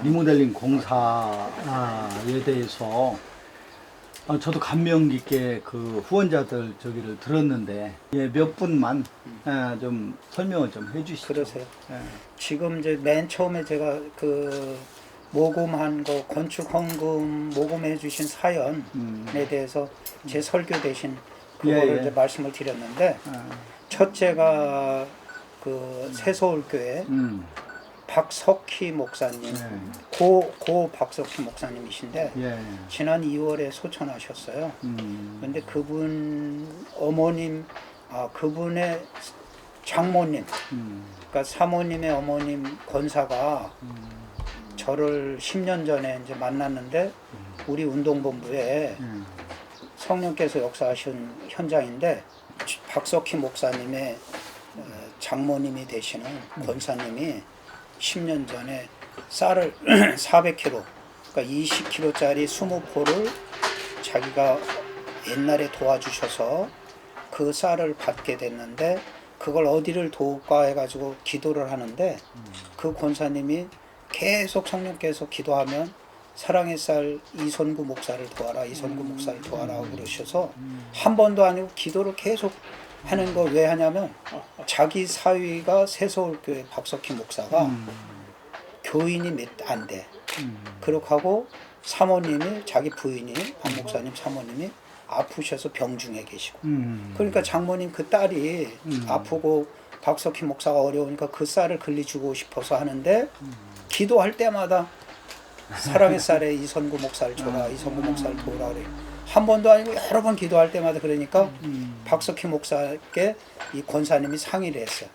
리모델링 공사에 대해서 저도 감명 깊게 그 후원자들 저기를 들었는데 몇 분만 좀 설명을 좀 해주시죠. 그러세요. 예. 지금 이제 맨 처음에 제가 그 모금한 거 건축 헌금 모금해 주신 사연에 대해서 제 설교 대신 그거를 예. 이제 말씀을 드렸는데 첫째가 그 새서울교회 박석희 목사님, 고 박석희 목사님이신데 예. 지난 2월에 소천하셨어요. 근데 그분 어머님, 그분의 장모님, 그러니까 사모님의 어머님 권사가 저를 10년 전에 이제 만났는데 우리 운동본부에 성령께서 역사하신 현장인데 박석희 목사님의 장모님이 되시는 권사님이 10년 전에 쌀을 400kg, 그러니까 20kg짜리 20포를 자기가 옛날에 도와주셔서 그 쌀을 받게 됐는데 그걸 어디를 도울까 해가지고 기도를 하는데 그 권사님이 계속 성령께서 기도하면 사랑의 쌀 이선구 목사를 도와라, 이선구 목사를 도와라 그러셔서 한 번도 아니고 기도를 계속 하는 거 왜 하냐면 자기 사위가 새서울교회 박석희 목사가 교인이 몇 안 돼. 그렇게 하고 사모님이 자기 부인이 박 목사님 사모님이 아프셔서 병중에 계시고 그러니까 장모님 그 딸이 아프고 박석희 목사가 어려우니까 그 쌀을 글리주고 싶어서 하는데 기도할 때마다 사랑의 쌀에 이선구 목사를 줘라, 이선구 목사를 도우라 그래요. 한 번도 아니고 여러 번 기도할 때마다 그러니까 박석희 목사께 이 권사님이 상의를 했어요.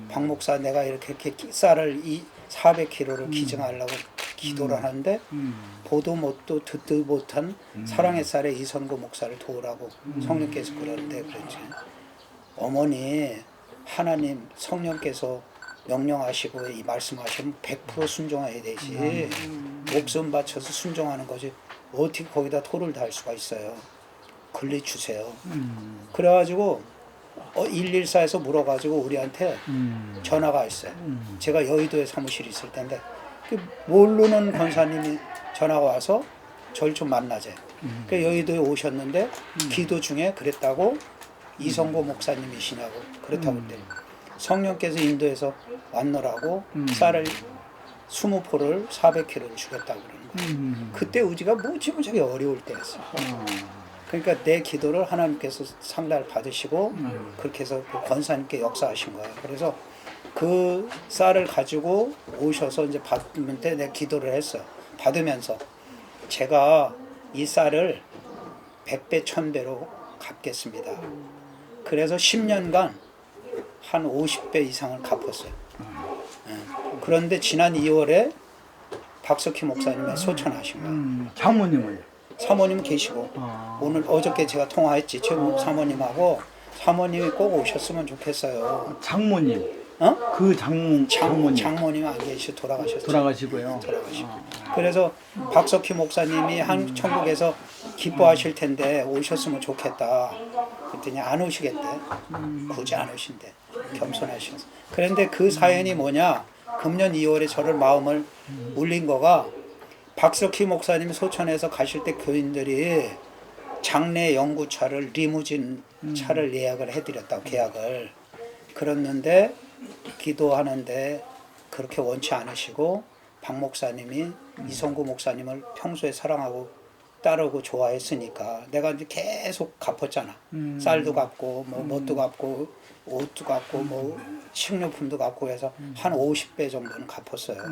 박 목사 내가 이렇게 쌀을 400kg를 기증하려고 기도를 하는데 보도 못도 듣도 못한 사랑의 쌀에 이선구 목사를 도우라고 성령께서 그러는데 그런지 어머니 하나님 성령께서 명령하시고 이 말씀하시면 100% 순종해야 되지 목숨 바쳐서 순종하는 거지 어떻게 거기다 토를 달 수가 있어요. 권리 주세요. 그래가지고 114에서 물어가지고 우리한테 전화가 왔어요. 제가 여의도에 사무실이 있을 텐데 모르는 권사님이 전화가 와서 저를 좀 만나재. 그 여의도에 오셨는데 기도 중에 그랬다고 이성고 목사님이시냐고 그렇다고 그랬대요. 성령께서 인도해서 왔노라고 쌀을 20포를 400kg를 주겠다고 그러는 거예요. 그때 우지가 무지무지하게 어려울 때였어요. 그러니까 내 기도를 하나님께서 상달을 받으시고 그렇게 해서 그 권사님께 역사하신 거예요. 그래서 그 쌀을 가지고 오셔서 이제 받는데 내가 기도를 했어요. 받으면서 제가 이 쌀을 100배 1000배로 갚겠습니다. 그래서 10년간 한 50배 이상을 갚았어요. 그런데 지난 2월에 박석희 목사님이 소천하신 거예요. 장모님을 사모님 계시고 오늘 어저께 제가 통화했지 최고 사모님하고 사모님이 꼭 오셨으면 좋겠어요. 장모님 그 장모님 안 계시 돌아가셨죠. 돌아가시고요. 그래서 박석희 목사님이 천국에서 기뻐하실 텐데 오셨으면 좋겠다. 그랬더니 안 오시겠대. 굳이 안 오신대. 겸손하셔서. 그런데 그 사연이 뭐냐? 금년 2월에 저를 마음을 울린 거가 박석희 목사님이 소천에서 가실 때 교인들이 장례 연구차를 리무진 차를 예약을 해드렸다고 계약을. 그랬는데 기도하는데 그렇게 원치 않으시고 박 목사님이 이성구 목사님을 평소에 사랑하고 따르고 좋아했으니까 내가 이제 계속 갚았잖아. 쌀도 갚고 뭐 뭣도 갚고 옷도 갚고 뭐 식료품도 갚고 해서 한 50배 정도는 갚았어요.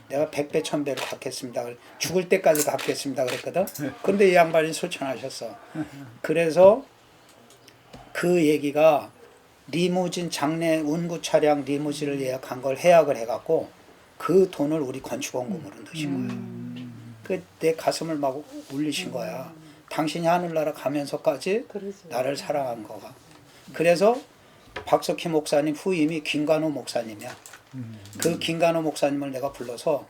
내가 100배 1000배를 갚겠습니다. 죽을 때까지 갚겠습니다 그랬거든. 근데 이 양반이 소천하셨어. 그래서 그 얘기가 리무진 장례 운구 차량 리무진을 예약한 걸 해약을 해갖고 그 돈을 우리 건축원금으로 넣으신 거예요. 그 내 가슴을 막 울리신 거야. 당신이 하늘나라 가면서까지 나를 사랑한 거가. 그래서 박석희 목사님 후임이 김관호 목사님이야. 그 김관호 목사님을 내가 불러서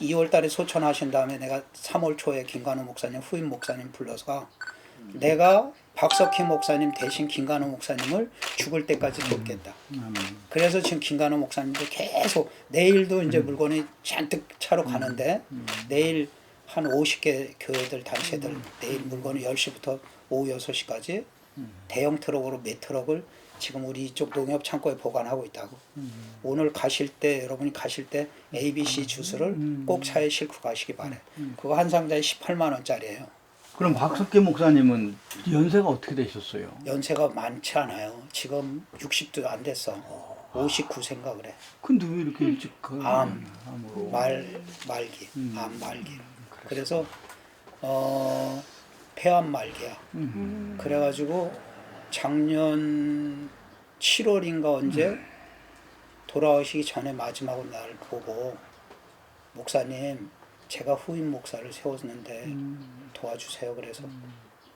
2월 달에 소천하신 다음에 내가 3월 초에 김관호 목사님 후임 목사님 불러서 내가 박석희 목사님 대신 김관호 목사님을 죽을 때까지 돕겠다. 그래서 지금 김관호 목사님도 계속 내일도 이제 물건이 잔뜩 차로 가는데 내일 한 50개 교회들 단체들 내일 물건이 10시부터 오후 6시까지 대형 트럭으로 몇 트럭을 지금 우리 이쪽 농협 창고에 보관하고 있다고. 오늘 가실 때 여러분이 가실 때 ABC 주스를 꼭 차에 싣고 가시기 바래. 그거 한 상자에 18만 원짜리예요. 그럼 박석계 목사님은 연세가 어떻게 되셨어요? 연세가 많지 않아요. 지금 60도 안 됐어. 59세인가 그래. 근데 왜 이렇게 일찍 암으로 말기, 암 말기. 그래서 폐암 말기야. 그래가지고 작년 7월인가 언제 돌아오시기 전에 마지막 날 보고 목사님 제가 후임 목사를 세웠는데 도와주세요. 그래서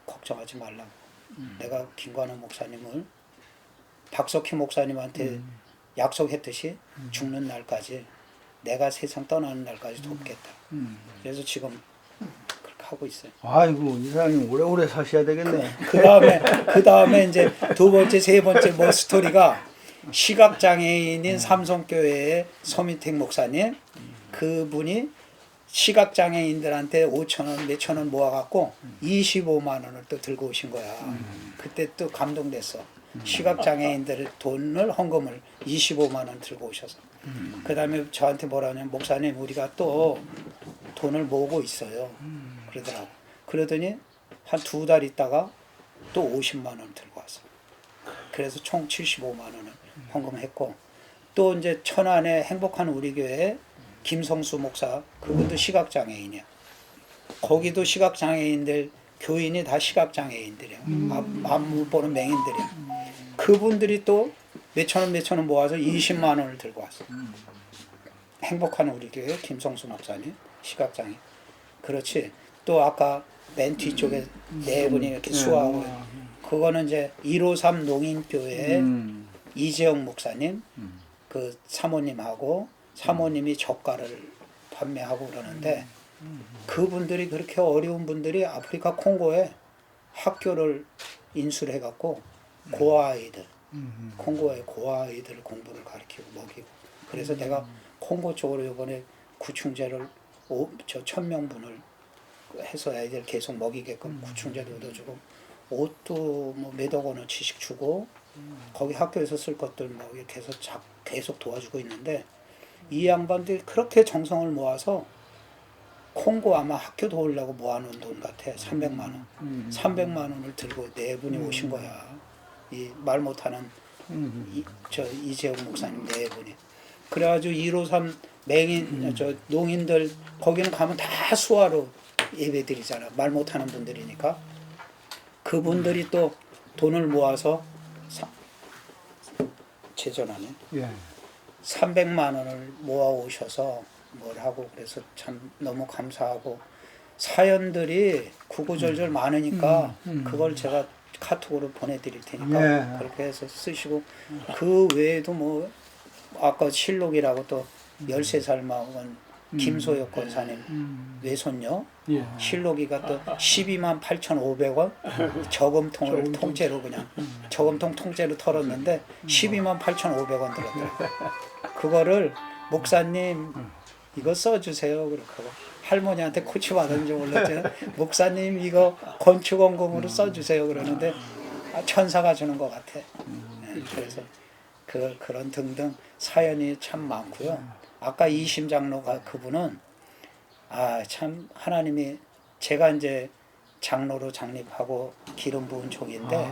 걱정하지 말라고. 내가 김관호 목사님을 박석희 목사님한테 약속했듯이 죽는 날까지 내가 세상 떠나는 날까지 돕겠다. 그래서 지금 그렇게 하고 있어요. 아이고 이사장님 오래오래 사셔야 되겠네. 그 다음에 이제 두 번째, 세 번째 뭐 스토리가 시각장애인인 삼성교회의 서민택 목사님, 그분이 시각장애인들한테 5,000원, 몇천 원 모아갖고 25만 원을 또 들고 오신 거야. 그때 또 감동됐어. 시각장애인들 돈을 헌금을 25만 원 들고 오셔서. 그 다음에 저한테 뭐라냐면 목사님 우리가 또 돈을 모으고 있어요. 그러더라고. 그러더니 한 2달 있다가 또 50만 원 들고 왔어. 그래서 총 75만 원을 헌금했고 또 이제 천안의 행복한 우리 교회 김성수 목사 그분도 시각장애인이야. 거기도 시각장애인들 교인이 다 시각장애인들이야. 앞 못 보는 맹인들이야. 그분들이 또 몇천 원 모아서 20만 원을 들고 왔어. 행복한 우리 교회 김성수 목사님 시각장애. 그렇지. 또 아까 맨 뒤쪽에 네 분이 이렇게 수하고 그거는 이제 153 농인교회 이재영 목사님 그 사모님하고 사모님이 젓갈을 판매하고 그러는데 그분들이 그렇게 어려운 분들이 아프리카 콩고에 학교를 인수를 해갖고 고아아이들 콩고의 고아아이들 공부를 가르치고 먹이고 그래서 내가 콩고 쪽으로 이번에 구충제를 1,000명분을 해서 애들 계속 먹이게끔 구충제도 얻어주고 옷도 뭐 몇억 원어치씩 주고 거기 학교에서 쓸 것들 뭐 이렇게 해서 계속 도와주고 있는데 이 양반들이 그렇게 정성을 모아서 콩고 아마 학교 도우려고 모아놓은 돈 같아. 300만 원. 300만 원을 들고 네 분이 오신 거야. 이 말 못하는 이재용 목사님 네 분이. 그래가지고 153 맹인 농인들 거기는 가면 다 수화로 예배드리잖아. 말 못하는 분들이니까. 그분들이 또 돈을 모아서 제전하네. 예. 300만 원을 모아 오셔서 뭘 하고 그래서 참 너무 감사하고 사연들이 구구절절 많으니까 그걸 제가 카톡으로 보내드릴 테니까 그렇게 해서 쓰시고 그 외에도 뭐 아까 실록이라고 또 13살 먹은 김소혁 권사님 외손녀 실록이가 또 12만 8,500원 저금통을 통째로 그냥 저금통 통째로 털었는데 12만 8,500원 들었더라고요. 그거를 목사님 이거 써주세요. 그렇게 하고 할머니한테 코치 받은지 몰랐지만 목사님 이거 건축원금으로 써주세요. 그러는데 천사가 주는 것 같아. 네, 그래서 그런 등등 사연이 참 많고요. 아까 이심 장로가 그분은 참 하나님이 제가 이제 장로로 장립하고 기름 부은 족인데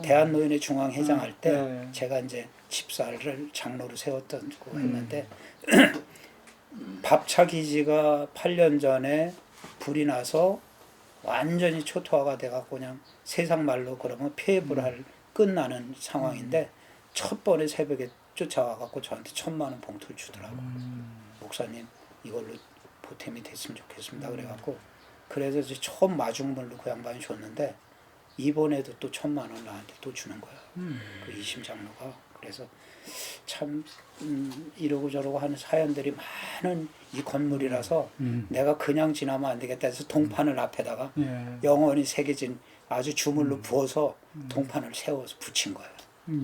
대한노인의 중앙회장 할 때 제가 이제 집사를 장로로 세웠던 거 했는데 밥차 기지가 8년 전에 불이 나서 완전히 초토화가 돼갖고 그냥 세상 말로 그러면 폐불할 끝나는 상황인데 첫 번에 새벽에 쫓아와갖고 저한테 1,000만 원 봉투를 주더라고. 목사님 이걸로 보탬이 됐으면 좋겠습니다. 그래갖고 그래서 이제 처음 마중물로 그 양반이 줬는데 이번에도 또 1,000만 원 나한테 또 주는 거야. 그 이심 장로가. 그래서 참 이러고 저러고 하는 사연들이 많은 이 건물이라서 내가 그냥 지나면 안 되겠다 해서 동판을 앞에다가 영원히 새겨진 아주 주물로 부어서 동판을 세워서 붙인 거예요.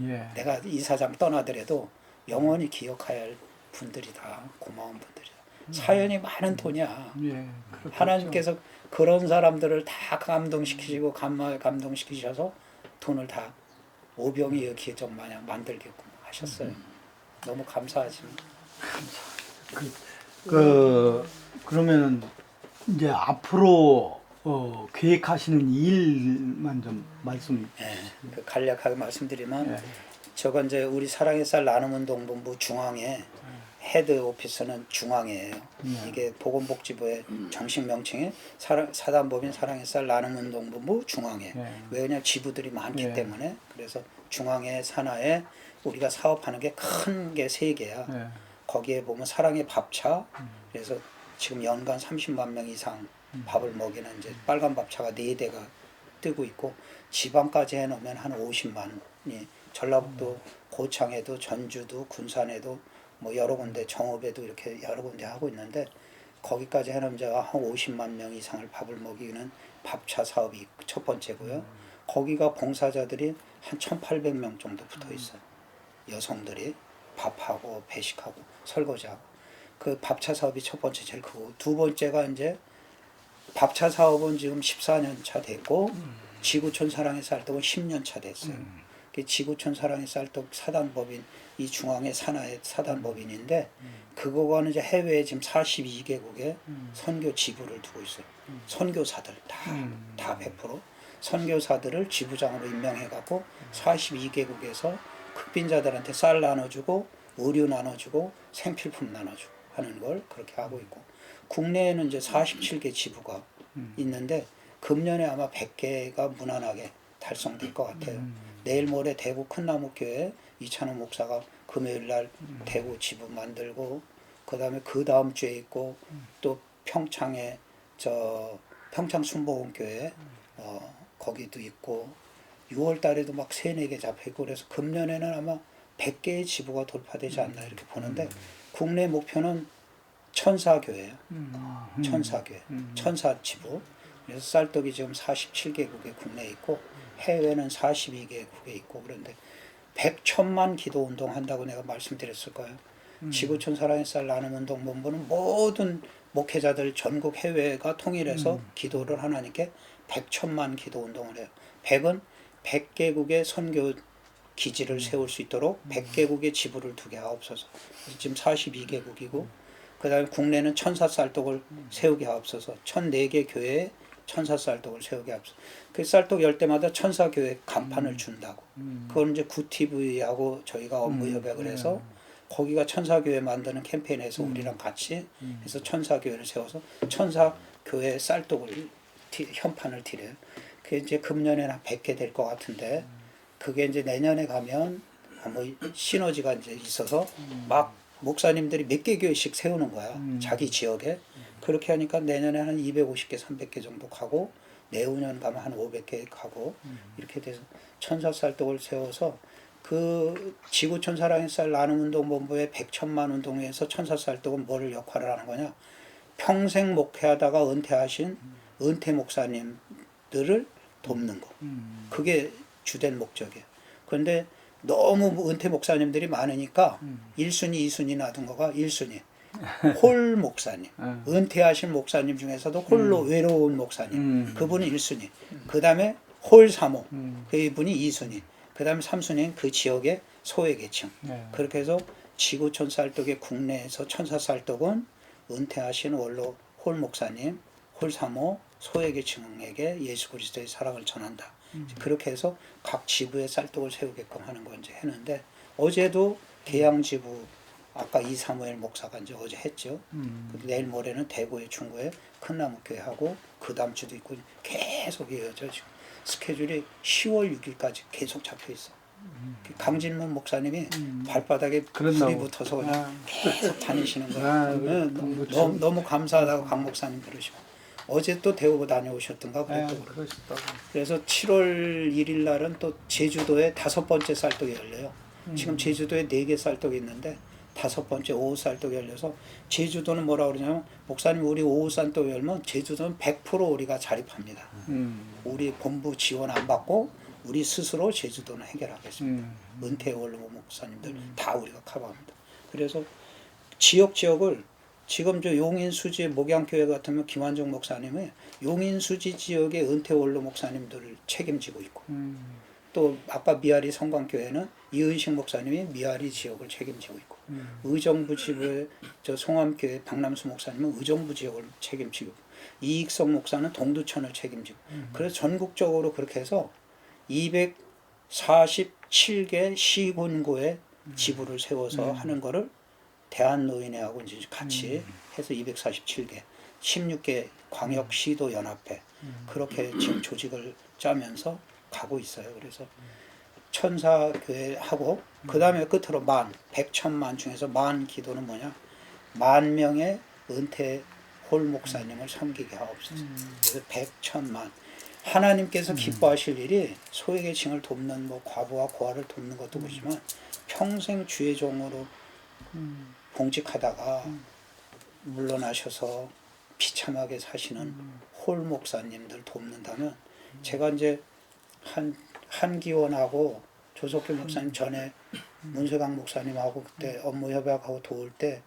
예. 내가 이사장 떠나더라도 영원히 기억해야 할 분들이다. 고마운 분들이다. 사연이 많은 돈이야. 예. 그렇겠죠. 하나님께서 그런 사람들을 다 감동시키시고 감동시키셔서 돈을 다 오병이어 기적 마냥 만들게끔 하셨어요. 너무 감사하지만. 그러면은 이제 앞으로 계획하시는 일만 좀 말씀. 그 간략하게 말씀드리면 예. 저건 이제 우리 사랑의 쌀 나눔운동본부 중앙에 헤드 오피스는 중앙이에요. 이게 보건복지부의 정식 명칭이 사단법인 사랑의 쌀 나눔운동본부 중앙에. 왜냐 지부들이 많기 때문에. 그래서 중앙에 산하에 우리가 사업하는 게 큰 게 3개야. 거기에 보면 사랑의 밥차. 그래서 지금 연간 30만 명 이상 밥을 먹이는 이제 빨간 밥차가 4대가 뜨고 있고 지방까지 해놓으면 한 50만이 전라북도 고창에도 전주도 군산에도 뭐 여러 군데 정읍에도 이렇게 여러 군데 하고 있는데 거기까지 해놓으면 이제 한 50만 명 이상을 밥을 먹이는 밥차 사업이 첫 번째고요. 거기가 봉사자들이 한 1,800명 정도 붙어 있어요. 여성들이 밥하고 배식하고 설거지하고 그 밥차 사업이 첫 번째 제일 크고 두 번째가 이제 밥차 사업은 지금 14년 차 됐고 지구촌 사랑의 쌀떡은 10년 차 됐어요. 그 지구촌 사랑의 쌀떡 사단법인 이 중앙의 산하의 사단법인인데 그거는 이제 해외에 지금 42개국에 선교 지부를 두고 있어요. 선교사들 다 100% 선교사들을 지부장으로 임명해 갖고 42개국에서 극빈자들한테 쌀 나눠주고 의류 나눠주고 생필품 나눠주고 하는 걸 그렇게 하고 있고 국내에는 이제 47개 지부가 있는데 금년에 아마 100개가 무난하게 달성될 것 같아요. 내일 모레 대구 큰나무교회 이찬호 목사가 금요일 날 대구 지부 만들고 그다음에 그 다음 주에 있고 또 평창에 평창 순복음교회 거기도 있고 6월 달에도 막 3-4개 잡혀있고 그래서 금년에는 아마 100개의 지부가 돌파되지 않나 이렇게 보는데 국내 목표는 천사교회예요. 천사교회, 천사지부. 그래서 쌀떡이 지금 47개국에 국내에 있고 해외는 42개국에 있고 그런데 100천만 기도 운동 한다고 내가 말씀드렸을 거예요. 지구촌 사랑의 쌀 나눔운동 본부는 모든 목회자들 전국 해외가 통일해서 기도를 하나님께 100천만 기도 운동을 해요. 100은 100개국의 선교 기지를 세울 수 있도록 100개국의 지부를 두게 하옵소서. 지금 42개국이고 그 다음에 국내는 천사쌀떡을 세우게 하옵소서. 1004개 교회에 천사쌀떡을 세우게 하옵소서. 그 쌀떡 열 때마다 천사교회 간판을 준다고. 그건 이제 구TV하고 저희가 업무 협약을 해서 거기가 천사교회 만드는 캠페인에서 우리랑 같이 해서 천사교회를 세워서 천사교회 쌀떡을 현판을 드려요. 그게 이제 금년에는 한 100개 될 것 같은데 그게 이제 내년에 가면 뭐 시너지가 이제 있어서 막 목사님들이 몇 개 교회씩 세우는 거야. 자기 지역에. 그렇게 하니까 내년에 한 250개, 300개 정도 가고 내후년 가면 한 500개 가고 이렇게 돼서 천사쌀떡을 세워서 그 지구촌 사랑의 쌀 나눔운동본부의 100천만 운동회에서 천사쌀떡은 뭐를 역할을 하는 거냐. 평생 목회하다가 은퇴하신 은퇴 목사님들을 돕는 거. 그게 주된 목적이에요. 그런데 너무 은퇴 목사님들이 많으니까 1순위, 2순위 놔둔 거가 1순위. 홀 목사님. 은퇴하신 목사님 중에서도 홀로 외로운 목사님. 그분은 1순위. 그 다음에 홀 사모. 그분이 2순위. 그 다음에 3순위는 그 지역의 소외계층. 그렇게 해서 지구촌 쌀떡의 국내에서 천사 쌀떡은 은퇴하신 원로 홀 목사님, 홀 사모, 소외계층에게 예수 그리스도의 사랑을 전한다. 그렇게 해서 각 지부에 쌀떡을 세우게끔 하는 거 이제 했는데 어제도 계양지부 아까 이사무엘 목사가 이제 어제 했죠. 내일 모레는 대구의 중구에 큰나무교회 하고 그 다음 주도 있고 계속 이어져 지금 스케줄이 10월 6일까지 계속 잡혀 있어. 강진문 목사님이 발바닥에 불이 붙어서 그냥 계속 다니시는 거예요. 너무 감사하다고 강 목사님 그러시고. 어제 또 대구 다녀오셨던가 그랬더라고요. 그래서 7월 1일 날은 또 제주도에 5번째 쌀떡이 열려요. 지금 제주도에 4개 쌀떡이 있는데 5번째 오후살도 열려서 제주도는 뭐라 그러냐면 목사님 우리 오후살도 열면 제주도는 100% 우리가 자립합니다. 우리 본부 지원 안 받고 우리 스스로 제주도는 해결하겠습니다. 은퇴 원로 목사님들 다 우리가 커버합니다. 그래서 지역을 지금 저 용인수지 목양교회 같으면 김환정 목사님은 용인수지 지역의 은퇴 원로 목사님들을 책임지고 있고 또 아까 미아리 성광교회는 이은식 목사님이 미아리 지역을 책임지고 있고 의정부 지부의 저 송암교회 박남수 목사님은 의정부 지역을 책임지고 이익성 목사는 동두천을 책임지고 그래서 전국적으로 그렇게 해서 247개 시군구에 지부를 세워서 하는 거를 대한노인회하고 이제 같이 해서 247개 16개 광역시도 연합회 그렇게 지금 조직을 짜면서 가고 있어요. 그래서 천사교회하고 그 다음에 끝으로 100천만 중에서 기도는 뭐냐 10,000명의 은퇴 홀 목사님을 섬기게 하옵소서. 그래서 100천만 하나님께서 기뻐하실 일이 소외계층을 돕는 뭐 과부와 고아를 돕는 것도 보지만 평생 주의 종으로 봉직하다가 물러나셔서 비참하게 사시는 홀 목사님들 돕는다면 제가 이제 한기원하고 조석규 목사님 전에 문세강 목사님하고 그때 업무 협약하고 도울 때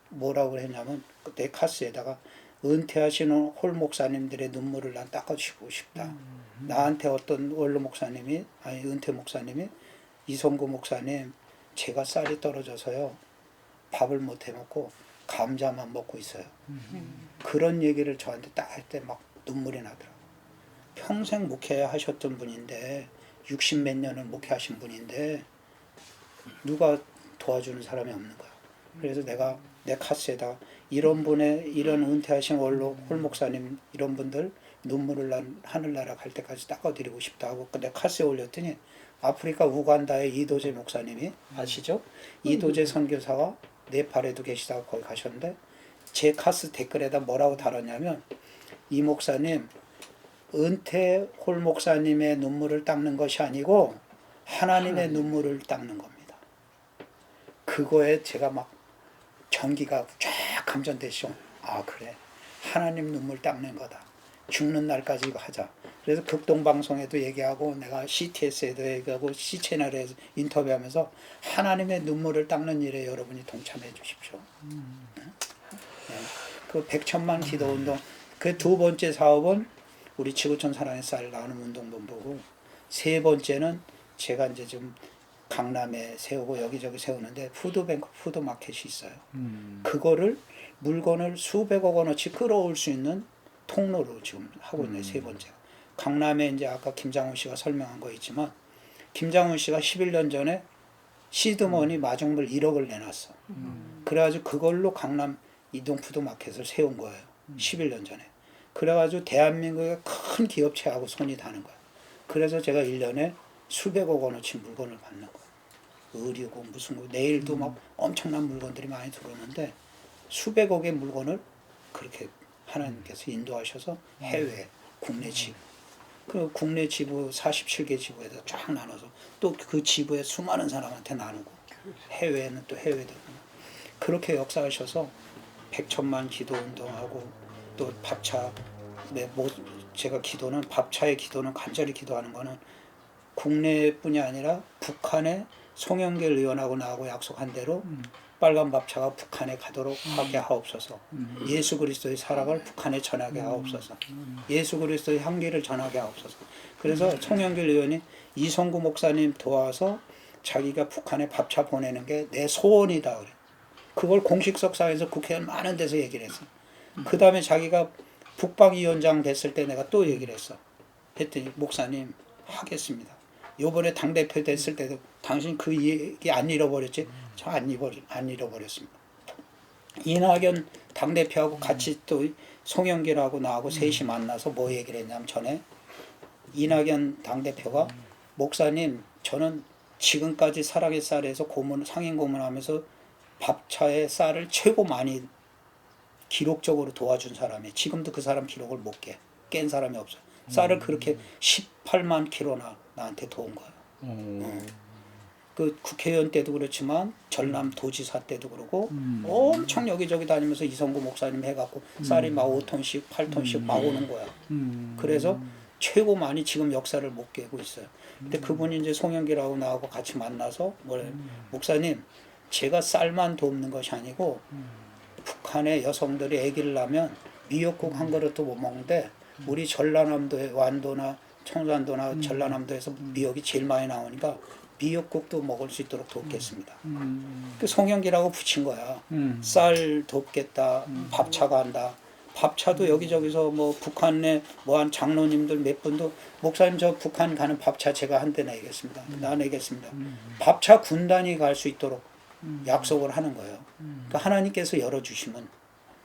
뭐라고 했냐면 내 카스에다가 은퇴하시는 홀 목사님들의 눈물을 난 닦아주고 싶다. 나한테 어떤 원로 목사님이 아니 은퇴 목사님이 이성구 목사님 제가 쌀이 떨어져서요 밥을 못 해먹고 감자만 먹고 있어요. 그런 얘기를 저한테 딱 할 때 막 눈물이 나더라고요. 평생 목회하셨던 분인데 60몇 년을 목회하신 분인데 누가 도와주는 사람이 없는 거야. 그래서 내가 내 카스에다 이런 분의 이런 은퇴하신 원로 홀 목사님 이런 분들 눈물을 난 하늘나라 갈 때까지 닦아드리고 싶다고 내 카스에 올렸더니 아프리카 우간다의 이도재 목사님이 아시죠? 이도재 선교사가 네팔에도 계시다가 거기 가셨는데 제 카스 댓글에다 뭐라고 달았냐면 이 목사님 은퇴 홀 목사님의 눈물을 닦는 것이 아니고 하나님의 눈물을 닦는 겁니다. 그거에 제가 막 전기가 쫙 감전되시죠. 아 그래 하나님 눈물 닦는 거다. 죽는 날까지 이거 하자. 그래서 극동방송에도 얘기하고 내가 CTS에도 얘기하고 C채널에서 인터뷰하면서 하나님의 눈물을 닦는 일에 여러분이 동참해 주십시오. 네. 그 100천만 기도운동 그 두 번째 사업은 우리 지구촌 사랑의 쌀 나누는 운동본부고 세 번째는 제가 이제 좀 강남에 세우고 여기저기 세우는데 푸드뱅크 푸드마켓이 있어요. 그거를 물건을 수백억 원어치 끌어올 수 있는 통로로 지금 하고 있네요. 세 번째가. 강남에 이제 아까 김장훈 씨가 설명한 거 있지만 김장훈 씨가 11년 전에 시드머니 마중물 1억을 내놨어. 그래가지고 그걸로 강남 이동푸드마켓을 세운 거예요. 11년 전에. 그래가지고 대한민국의 큰 기업체하고 손이 닿는 거예요. 그래서 제가 1년에 수백억 원어치 물건을 받는 거예요. 의류고 무슨 거 내일도 막 엄청난 물건들이 많이 들어오는데 수백억의 물건을 그렇게 하나님께서 인도하셔서 해외, 국내 지부. 그 국내 지부 47개 지부에다 쫙 나눠서 또 그 지부에 수많은 사람한테 나누고 해외는 또 해외도 그렇게 역사하셔서 100천만 기도 운동하고 또 밥차 제가 기도는 밥차의 기도는 간절히 기도하는 거는 국내뿐이 아니라 북한의 송영길 의원하고 나하고 약속한 대로 빨간 밥차가 북한에 가도록 하게 하옵소서. 예수 그리스도의 사랑을 북한에 전하게 하옵소서. 예수 그리스도의 향기를 전하게 하옵소서. 그래서 송영길 의원이 이성구 목사님 도와서 자기가 북한에 밥차 보내는 게 내 소원이다 그래. 그걸 공식석상에서 국회의원 많은 데서 얘기를 했어. 그 다음에 자기가 북방위원장 됐을 때 내가 또 얘기를 했어. 했더니 목사님 하겠습니다. 요번에 당대표 됐을 때도 당신 그 얘기 안 잃어버렸지? 저 안 잃어버렸습니다. 이낙연 당대표하고 같이 또 송영길하고 나하고 셋이 만나서 뭐 얘기를 했냐면 전에 이낙연 당대표가 목사님 저는 지금까지 사랑의 쌀에서 상인 고문하면서 밥차에 쌀을 최고 많이 기록적으로 도와준 사람이 지금도 그 사람 기록을 못 깬 사람이 없어요. 쌀을 그렇게 18만 킬로나 나한테 도운 거예요. 그 국회의원 때도 그렇지만 전남 도지사 때도 그러고 엄청 여기저기 다니면서 이성구 목사님 해갖고 쌀이 막 5톤씩 8톤씩 막 오는 거야. 그래서 최고 많이 지금 역사를 못 깨고 있어요. 근데 그분이 이제 송영기라고 나하고 같이 만나서 뭐래, 목사님 제가 쌀만 돕는 것이 아니고 북한의 여성들이 아기를 낳으면 미역국 한 그릇도 못 먹는데 우리 전라남도의 완도나 청산도나 전라남도에서 미역이 제일 많이 나오니까 미역국도 먹을 수 있도록 돕겠습니다. 그 송영기라고 붙인 거야. 쌀 돕겠다, 밥차가 한다. 밥차도 여기저기서 뭐 북한에 뭐한 장로님들 몇 분도 목사님 저 북한 가는 밥차 제가 한 대 내겠습니다. 나 내겠습니다. 밥차 군단이 갈 수 있도록 약속을 하는 거예요. 그러니까 하나님께서 열어주시면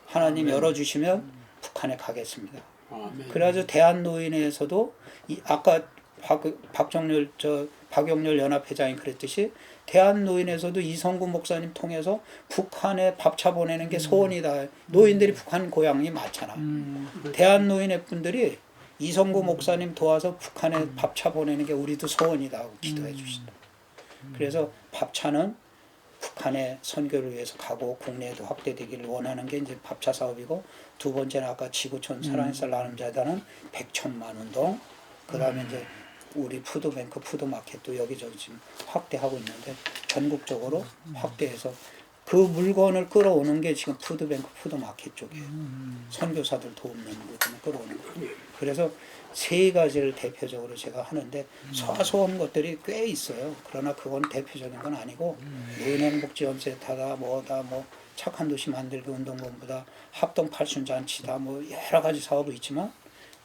하나님 열어주시면 북한에 가겠습니다. 그래서 대한노인회에서도 아까 박영렬 연합회장이 그랬듯이 대한노인에서도 이성구 목사님 통해서 북한에 밥차 보내는 게 소원이다. 노인들이 북한 고향이 많잖아. 대한노인회 분들이 이성구 목사님 도와서 북한에 밥차 보내는 게 우리도 소원이다 하고 기도해 주신다. 그래서 밥차는 북한에 선교를 위해서 가고 국내에도 확대되기를 원하는 게 이제 밥차 사업이고, 두 번째는 아까 지구촌 사랑의 쌀 나눔 재단은 100천만 운동, 그 다음에 이제 우리 푸드뱅크 푸드마켓도 여기저기 지금 확대하고 있는데 전국적으로 확대해서 그 물건을 끌어오는 게 지금 푸드뱅크 푸드마켓 쪽이에요. 선교사들 돕는 부분을 끌어오는 거예요. 그래서 세 가지를 대표적으로 제가 하는데 사소한 것들이 꽤 있어요. 그러나 그건 대표적인 건 아니고 노인행복지원센터다 뭐다 뭐 착한 도시 만들기 운동본부다 합동 팔순잔치다 뭐 여러 가지 사업이 있지만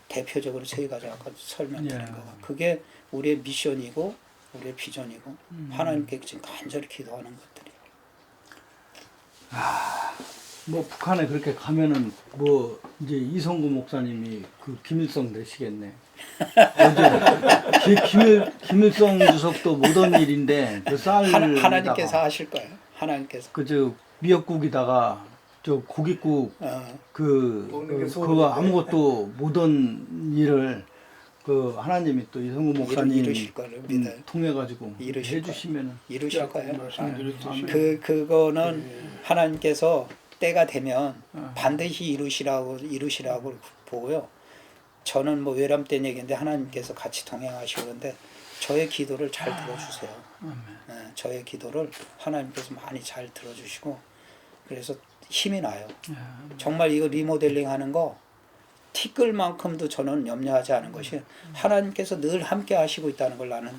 대표적으로 세 가지 아까 설명드린 거가 그게 우리의 미션이고 우리의 비전이고 하나님께 지금 간절히 기도하는 것들이에요. 뭐 북한에 그렇게 가면은 뭐 이제 이성구 목사님이 그 김일성 되시겠네. 어제 김일성 주석도 못 온 일인데 그 쌀 하나님께서 하실 거예요. 하나님께서 그저 미역국에다가 저 고깃국 그거 아무것도 못 온 일을 그 하나님이 또 이성구 목사님 이루실 거를 믿어요. 통해 가지고 이루실 해주시면은 이루실 거예요. 그거는 하나님께서 때가 되면 반드시 이루시라고 보고요. 저는 뭐 외람된 얘기인데 하나님께서 같이 동행하시고 그런데 저의 기도를 잘 들어주세요. 네, 저의 기도를 하나님께서 많이 잘 들어주시고 그래서 힘이 나요. 정말 이거 리모델링 하는 거 티끌만큼도 저는 염려하지 않은 것이 하나님께서 늘 함께 하시고 있다는 걸 나는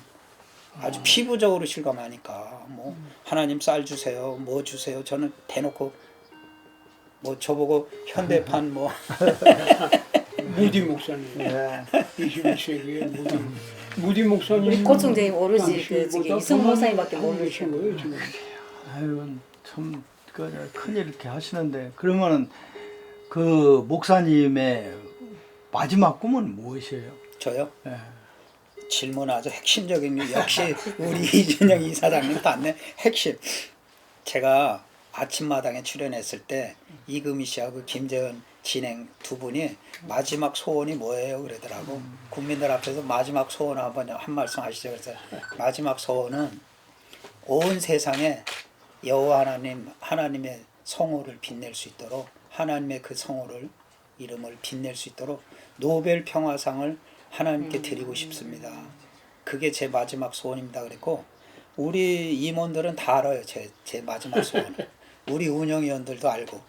아주 피부적으로 실감하니까 뭐 하나님 쌀 주세요 뭐 주세요 저는 대놓고 뭐 저보고 현대판 뭐 무디 목사님 21세기의 무디 목사님 우리 고충제임 오로지 그 지금 이승 목사님밖에 모르시는 거예요 지금. 아유 참 큰일 이렇게 하시는데 그러면은 그 목사님의 마지막 꿈은 무엇이에요? 저요? 네. 질문 아주 핵심적인 게 역시 우리 이준영 이사장님 봤네. 핵심. 제가 아침마당에 출연했을 때 이금희 씨하고 김재현 진행 두 분이 마지막 소원이 뭐예요? 그러더라고. 국민들 앞에서 마지막 소원 한번 한 말씀 하시죠. 그래서 마지막 소원은 온 세상에 여호와 하나님의 성호를 빛낼 수 있도록 하나님의 그 성호를 이름을 빛낼 수 있도록 노벨 평화상을 하나님께 드리고 싶습니다. 그게 제 마지막 소원입니다. 그랬고 우리 임원들은 다 알아요. 제 마지막 소원을. 우리 운영위원들도 알고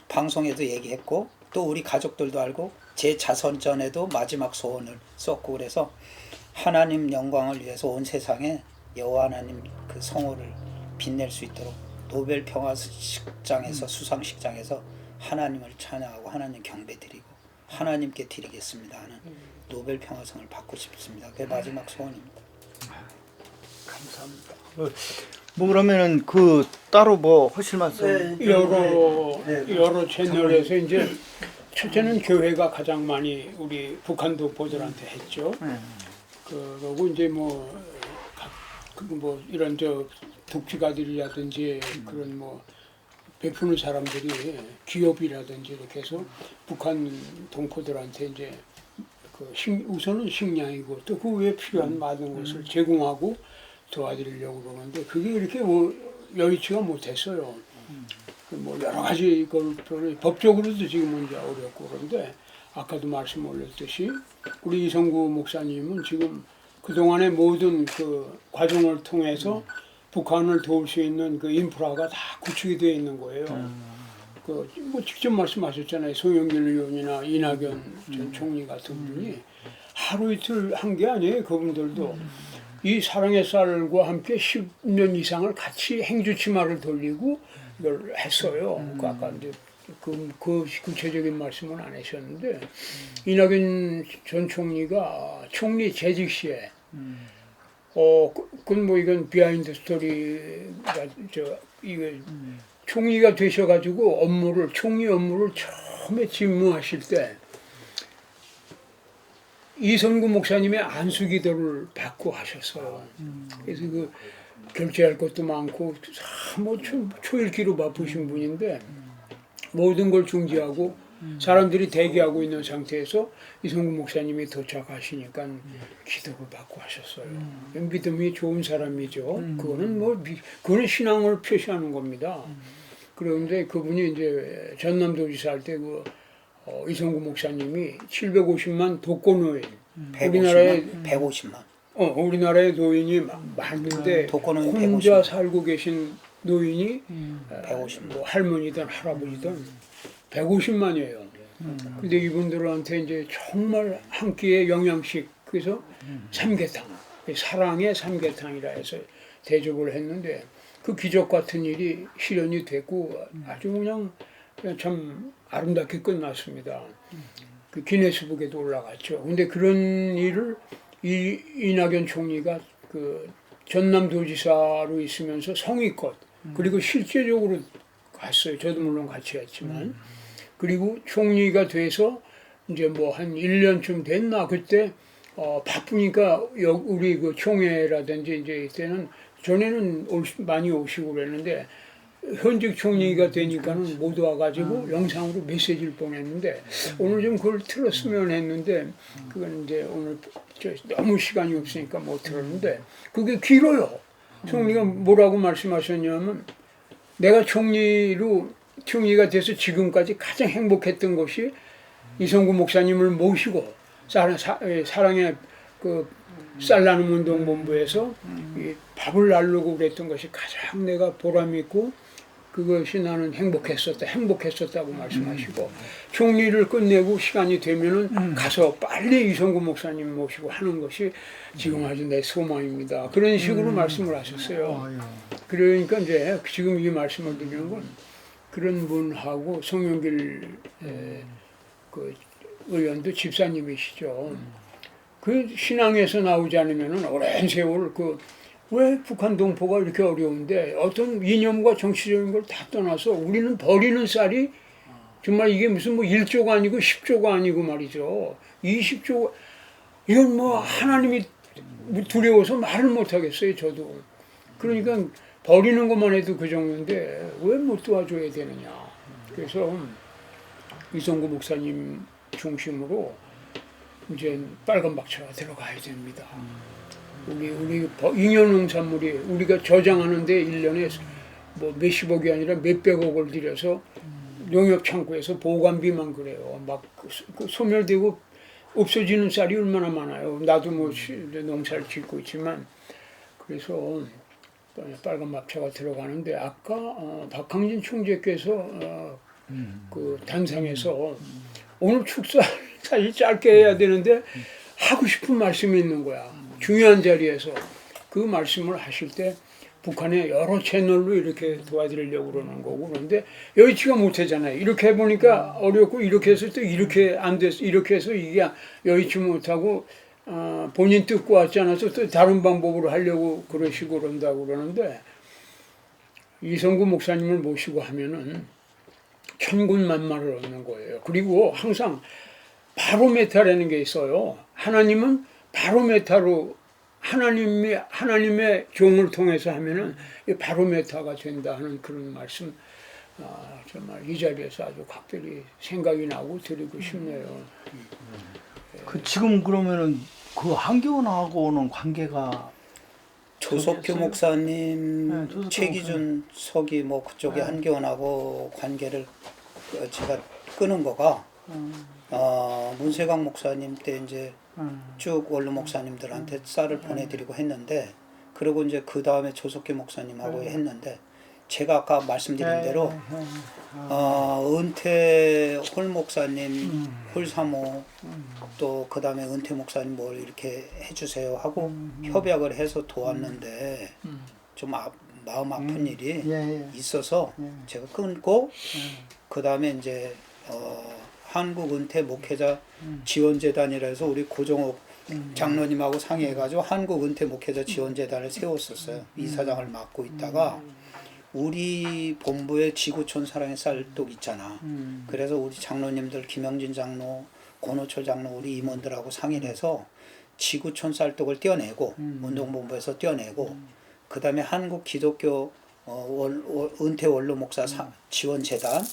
방송에도 얘기했고 또 우리 가족들도 알고 제 자선전에도 마지막 소원을 썼고 그래서 하나님 영광을 위해서 온 세상에 여호와 하나님 그 성호를 빛낼 수 있도록 노벨 평화식장에서 수상식장에서 하나님을 찬양하고 하나님 경배드리고 하나님께 드리겠습니다 하는 노벨 평화상을 받고 싶습니다. 그게 마지막 소원입니다. 감사합니다. 뭐 그러면은 그 따로 뭐 하실 말씀? 여러 채널에서 이제 첫째는 교회가 가장 많이 우리 북한 동포들한테 했죠. 그러고 이제 뭐 이런 독지가들이라든지 그런 뭐 베푸는 사람들이 기업이라든지 이렇게 해서 북한 동포들한테 이제 우선은 식량이고 또 그 외에 필요한 많은 것을 제공하고 도와드리려고 그러는데 그게 이렇게 뭐 여의치가 못했어요. 뭐 여러 가지 걸 법적으로도 지금은 이제 어렵고 그런데 아까도 말씀 올렸듯이 우리 이성구 목사님은 지금 그동안의 모든 그 과정을 통해서 북한을 도울 수 있는 그 인프라가 다 구축이 되어 있는 거예요. 그 뭐 직접 말씀하셨잖아요. 송영길 의원이나 이낙연 전 총리 같은 분이 하루 이틀 한 게 아니에요. 그분들도 이 사랑의 쌀과 함께 10년 이상을 같이 행주치마를 돌리고 이걸 했어요. 그 아까 이제 그 구체적인 말씀은 안 하셨는데 이낙연 전 총리가 총리 재직 시에 그건 뭐 이건 비하인드 스토리가 이거 총리가 되셔가지고 총리 업무를 처음에 집무하실 때 이성구 목사님의 안수기도를 받고 하셨어요. 그래서 그 결제할 것도 많고 뭐 초일기로 바쁘신 분인데 모든 걸 중지하고 사람들이 대기하고 있는 상태에서 이성구 목사님이 도착하시니까 기도를 받고 하셨어요. 믿음이 좋은 사람이죠. 그거는 신앙을 표시하는 겁니다. 그런데 그분이 이제 전남도지사 할 때 이성구 목사님이 750만 독거노인 150만. 우리나라의 노인이 많은데 독거노인 혼자 150만. 살고 계신 노인이 150만. 뭐 할머니든 할아버지든 150만이에요. 근데 이분들한테 이제 정말 한 끼의 영양식 그래서 삼계탕, 사랑의 삼계탕이라 해서 대접을 했는데 그 기적 같은 일이 실현이 됐고 아주 그냥 참 아름답게 끝났습니다. 그 기네스북에도 올라갔죠. 근데 그런 일을 이낙연 총리가 그 전남도지사로 있으면서 성의껏 그리고 실제적으로 갔어요. 저도 물론 같이 했지만 그리고 총리가 돼서 이제 뭐 한 1년쯤 됐나 그때 바쁘니까 우리 그 총회라든지 이제 이때는 전에는 많이 오시고 그랬는데 현직 총리가 되니까는 못 와가지고 영상으로 메시지를 보냈는데 오늘 좀 그걸 틀었으면 했는데 그건 이제 오늘 너무 시간이 없으니까 못 틀었는데 그게 길어요. 총리가 뭐라고 말씀하셨냐면 내가 총리가 돼서 지금까지 가장 행복했던 것이 이성구 목사님을 모시고 사랑의 그 쌀나눔 운동본부에서 이 밥을 나르고 그랬던 것이 가장 내가 보람있고 그것이 나는 행복했었다고 말씀하시고 총리를 끝내고 시간이 되면은 가서 빨리 이성구 목사님 모시고 하는 것이 지금 아주 내 소망입니다. 그런 식으로 말씀을 하셨어요. 그러니까 이제 지금 이 말씀을 드리는 건 그런 분하고 송영길 그 의원도 집사님이시죠. 그 신앙에서 나오지 않으면은 오랜 세월 왜 북한 동포가 이렇게 어려운데 어떤 이념과 정치적인 걸 다 떠나서 우리는 버리는 쌀이 정말 이게 무슨 뭐 1조가 아니고 10조가 아니고 말이죠. 20조 이건 뭐 하나님이 두려워서 말을 못 하겠어요. 저도. 그러니까 버리는 것만 해도 그 정도인데 왜 못 도와줘야 되느냐. 그래서 이성구 목사님 중심으로 이제 빨간 박차가 들어가야 됩니다. 우리 잉여농산물이 우리가 저장하는데 1년에 뭐 몇십억이 아니라 몇백억을 들여서 농협 창고에서 보관비만 그래요. 막 소멸되고 없어지는 쌀이 얼마나 많아요. 나도 뭐 농사를 짓고 있지만 그래서 빨간 막차가 들어가는데 아까 박항진 총재께서 그 단상에서 오늘 축사 사실 짧게 해야 되는데 하고 싶은 말씀이 있는 거야. 중요한 자리에서 그 말씀을 하실 때 북한의 여러 채널로 이렇게 도와드리려고 그러는 거고 그런데 여의치가 못하잖아요. 이렇게 해보니까 어렵고 이렇게 해서 또 이렇게 안 돼서 이렇게 해서 이게 여의치 못하고 본인 뜻과 같지 않아서 또 다른 방법으로 하려고 그러시고 그런다고 그러는데 이성구 목사님을 모시고 하면은 천군만마를 얻는 거예요. 그리고 항상 바로메타라는 게 있어요. 하나님은 바로메타로 하나님의 종을 통해서 하면은 바로메타가 된다 하는 그런 말씀 정말 이 자리에서 아주 각별히 생각이 나고 드리고 싶네요. 지금 그러면은 그 한교원하고는 관계가 조석규 했어요? 목사님, 네, 조석규 최기준 석이 뭐 그쪽에 네. 한교원하고 관계를 제가 끊은 거가 문세강 목사님 때 이제 쭉 원로 목사님들한테 쌀을 보내드리고 했는데, 그리고 이제 그 다음에 조석규 목사님하고 했는데, 제가 아까 말씀드린 대로 은퇴 홀 목사님, 홀 사모, 또 그 다음에 은퇴 목사님 뭘 이렇게 해주세요 하고 협약을 해서 도왔는데 좀 마음 아픈 일이 예. 있어서 제가 끊고, 그 다음에 이제 한국 은퇴 목회자 지원재단이라 해서 우리 고종옥 장로님하고 상의해가지고 한국 은퇴 목회자 지원재단을 세웠었어요. 이사장을 맡고 있다가 우리 본부에 지구촌 사랑의 쌀독 있잖아. 그래서 우리 장로님들 김영진 장로, 권호철 장로, 우리 임원들하고 상의를 해서 지구촌 쌀독을 떼어내고 운동본부에서 떼어내고, 그 다음에 한국 기독교 은퇴 원로 목사 지원재단,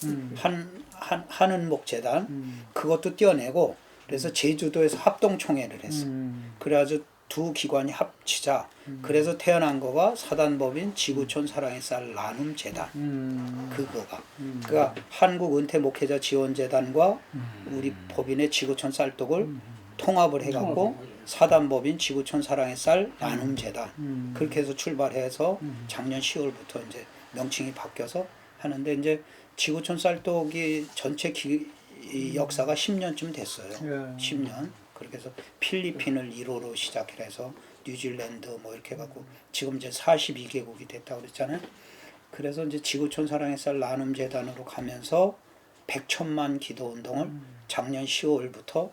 한은목재단 그것도 떼어내고, 그래서 제주도에서 합동총회를 했어. 그래가지고 두 기관이 합치자. 그래서 태어난 거가 사단법인 지구촌 사랑의 쌀 나눔재단. 그거가. 그러니까 한국 은퇴 목회자 지원재단과 우리 법인의 지구촌 쌀독을 통합을 해갖고 사단법인 지구촌 사랑의 쌀 나눔재단. 그렇게 해서 출발해서 작년 10월부터 이제 명칭이 바뀌어서 하는데, 이제 지구촌 쌀독이 전체 이 역사가 10년쯤 됐어요. 10년. 그렇게 해서 필리핀을 1호로 시작해서 뉴질랜드 뭐 이렇게 해갖고 지금 이제 42개국이 됐다고 그랬잖아요. 그래서 이제 지구촌 사랑의 쌀 나눔재단으로 가면서 100천만 기도 운동을 작년 10월부터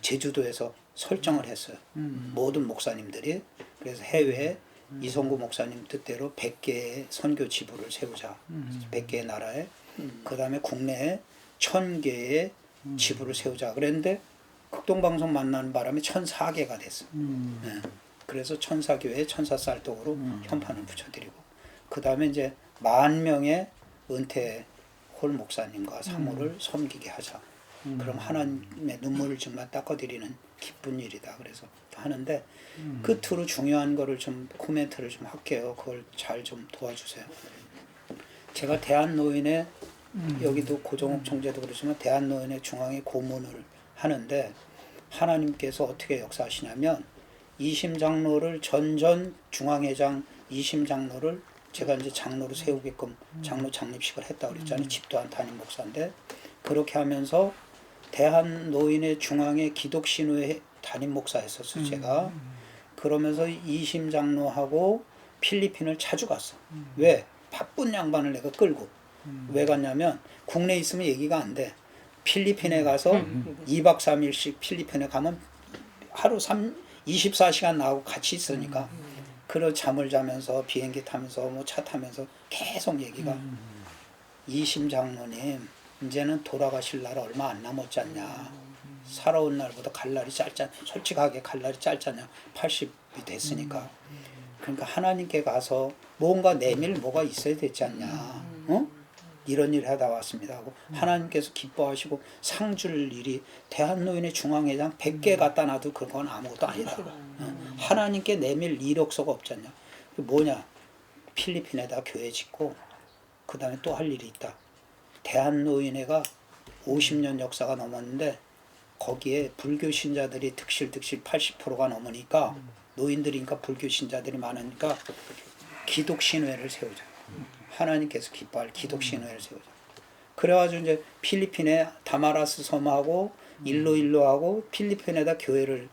제주도에서 설정을 했어요. 모든 목사님들이. 그래서 해외에 이성구 목사님 뜻대로 100개의 선교 지부를 세우자. 100개의 나라에. 그 다음에 국내에 1000개의 지부를 세우자. 그랬는데 극동방송 만나는 바람에 1004개가 됐어. 네. 그래서 1004교회 1004쌀독으로 현판을 붙여드리고, 그 다음에 이제 10,000명의 은퇴 홀 목사님과 사모를 섬기게 하자. 그럼 하나님의 눈물을 정말 닦아드리는 기쁜 일이다. 그래서 하는데, 끝으로 중요한 거를 좀 코멘트를 좀 할게요. 그걸 잘 좀 도와주세요. 제가 대한노인의 여기도 고종욱 총재도 그러지만 대한노인의 중앙회 고문을 하는데, 하나님께서 어떻게 역사하시냐면 이심장로를 전전 중앙회장 이심장로를 제가 이제 장로로 세우게끔 장로 창립식을 했다고 그랬잖아요. 집도한 담임 목사인데, 그렇게 하면서 대한노인의 중앙회 기독신우회 담임 목사였었어요. 제가. 그러면서 이심장로하고 필리핀을 자주 갔어. 왜? 바쁜 양반을 내가 끌고. 왜 갔냐면 국내에 있으면 얘기가 안 돼. 필리핀에 가서 2박 3일씩 필리핀에 가면 하루 24시간 나하고 같이 있으니까, 그런 잠을 자면서 비행기 타면서 뭐 차 타면서 계속 얘기가 이심 장로님 이제는 돌아가실 날 얼마 안 남았지 않냐. 살아온 날보다 갈 날이 짧잖아. 솔직하게 갈 날이 짧잖냐. 80이 됐으니까. 그러니까 하나님께 가서 뭔가 내밀 뭐가 있어야 되지 않냐. 어? 이런 일을 하다 왔습니다 하고, 하나님께서 기뻐하시고 상 줄 일이 대한노인의 중앙회장 100개 갖다 놔도 그런 건 아무것도 아니다. 하나님께 내밀 이력서가 없지 않냐. 뭐냐. 필리핀에다 교회 짓고, 그 다음에 또 할 일이 있다. 대한노인회가 50년 역사가 넘었는데 거기에 불교 신자들이 득실득실 80%가 넘으니까, 노인들이니까 불교 신자들이 많으니까 기독신회를 세우자. 하나님께서 기뻐할 기독신회를 세우자. 그래가지고 이제 필리핀에 다마라스 섬하고 일로일로하고 필리핀에다 교회를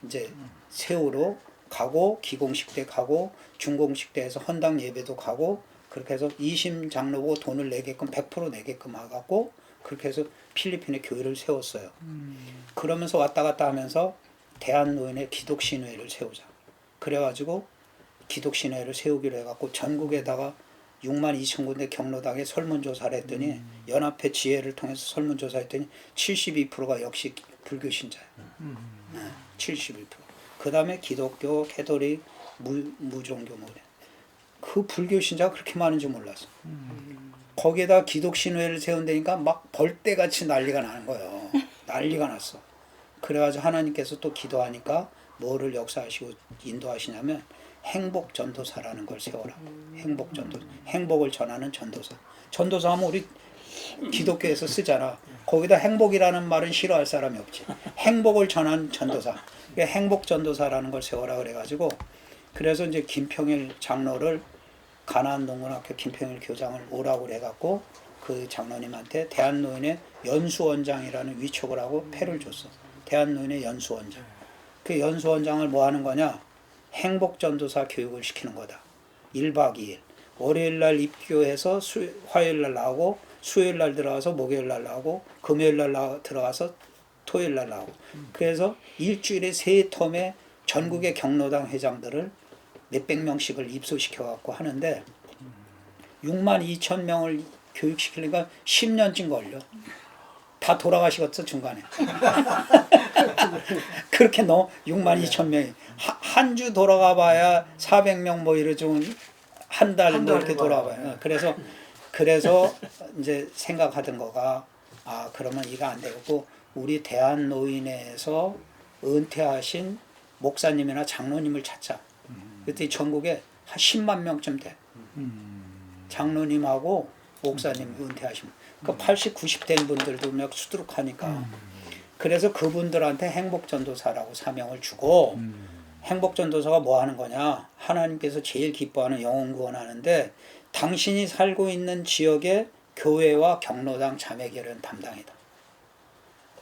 이제 세우러 가고, 기공식 때 가고 중공식 때에서 헌당 예배도 가고, 그렇게 해서 이심 장로고 돈을 내게끔 100% 내게끔 하고, 그렇게 해서 필리핀에 교회를 세웠어요. 그러면서 왔다 갔다 하면서 대한노인의 기독신회를 세우자. 그래가지고 기독신회를 세우기로 해갖고 전국에다가 62,000군데 경로당에 설문조사를 했더니 연합회 지혜를 통해서 설문조사했더니 72%가 역시 불교 신자예요. 71%. 그 다음에 기독교, 캐톨릭, 무종교 뭐 그래. 그 불교 신자가 그렇게 많은지 몰랐어. 거기에다 기독신회를 세운다니까 막 벌떼같이 난리가 나는 거예요. 난리가 났어. 그래가지고 하나님께서 또 기도하니까 뭐를 역사하시고 인도하시냐면 행복전도사라는 걸 세워라. 행복을 전하는 전도사. 전도사 하면 우리 기독교에서 쓰잖아. 거기다 행복이라는 말은 싫어할 사람이 없지. 행복을 전하는 전도사. 행복전도사라는 걸 세워라 그래가지고 그래서 이제 김평일 장로를 가나안동문학교 김평일 교장을 오라고 해갖고 그 장로님한테 대한노인의 연수원장이라는 위촉을 하고 패를 줬어. 대한노인의 연수원장. 그 연수원장을 뭐 하는 거냐? 행복전도사 교육을 시키는 거다. 1박 2일. 월요일날 입교해서 화요일날 나오고 수요일날 들어가서 목요일날 나오고 금요일날 들어가서 토요일날 나오고 그래서 일주일에 3텀에 전국의 경로당 회장들을 몇백 명씩을 입소시켜 갖고 하는데 6만 2천 명을 교육시키니까 10년쯤 걸려. 다 돌아가시겠어 중간에. 그렇게 6만 2천 명이 한 주 돌아가 봐야 400명 뭐 이러죠. 한 달 뭐 이렇게 돌아봐요. 그래서 이제 생각하던 거가 그러면 이거 안 되고 우리 대한노인회에서 은퇴하신 목사님이나 장로님을 찾자. 그때 전국에 한 10만 명쯤 돼. 장로님하고 목사님 은퇴하시면 그 80, 90 된 분들도 막 수두룩하니까 그래서 그분들한테 행복전도사라고 사명을 주고 행복전도사가 뭐 하는 거냐 하나님께서 제일 기뻐하는 영혼 구원하는데 당신이 살고 있는 지역의 교회와 경로당 자매결연 담당이다.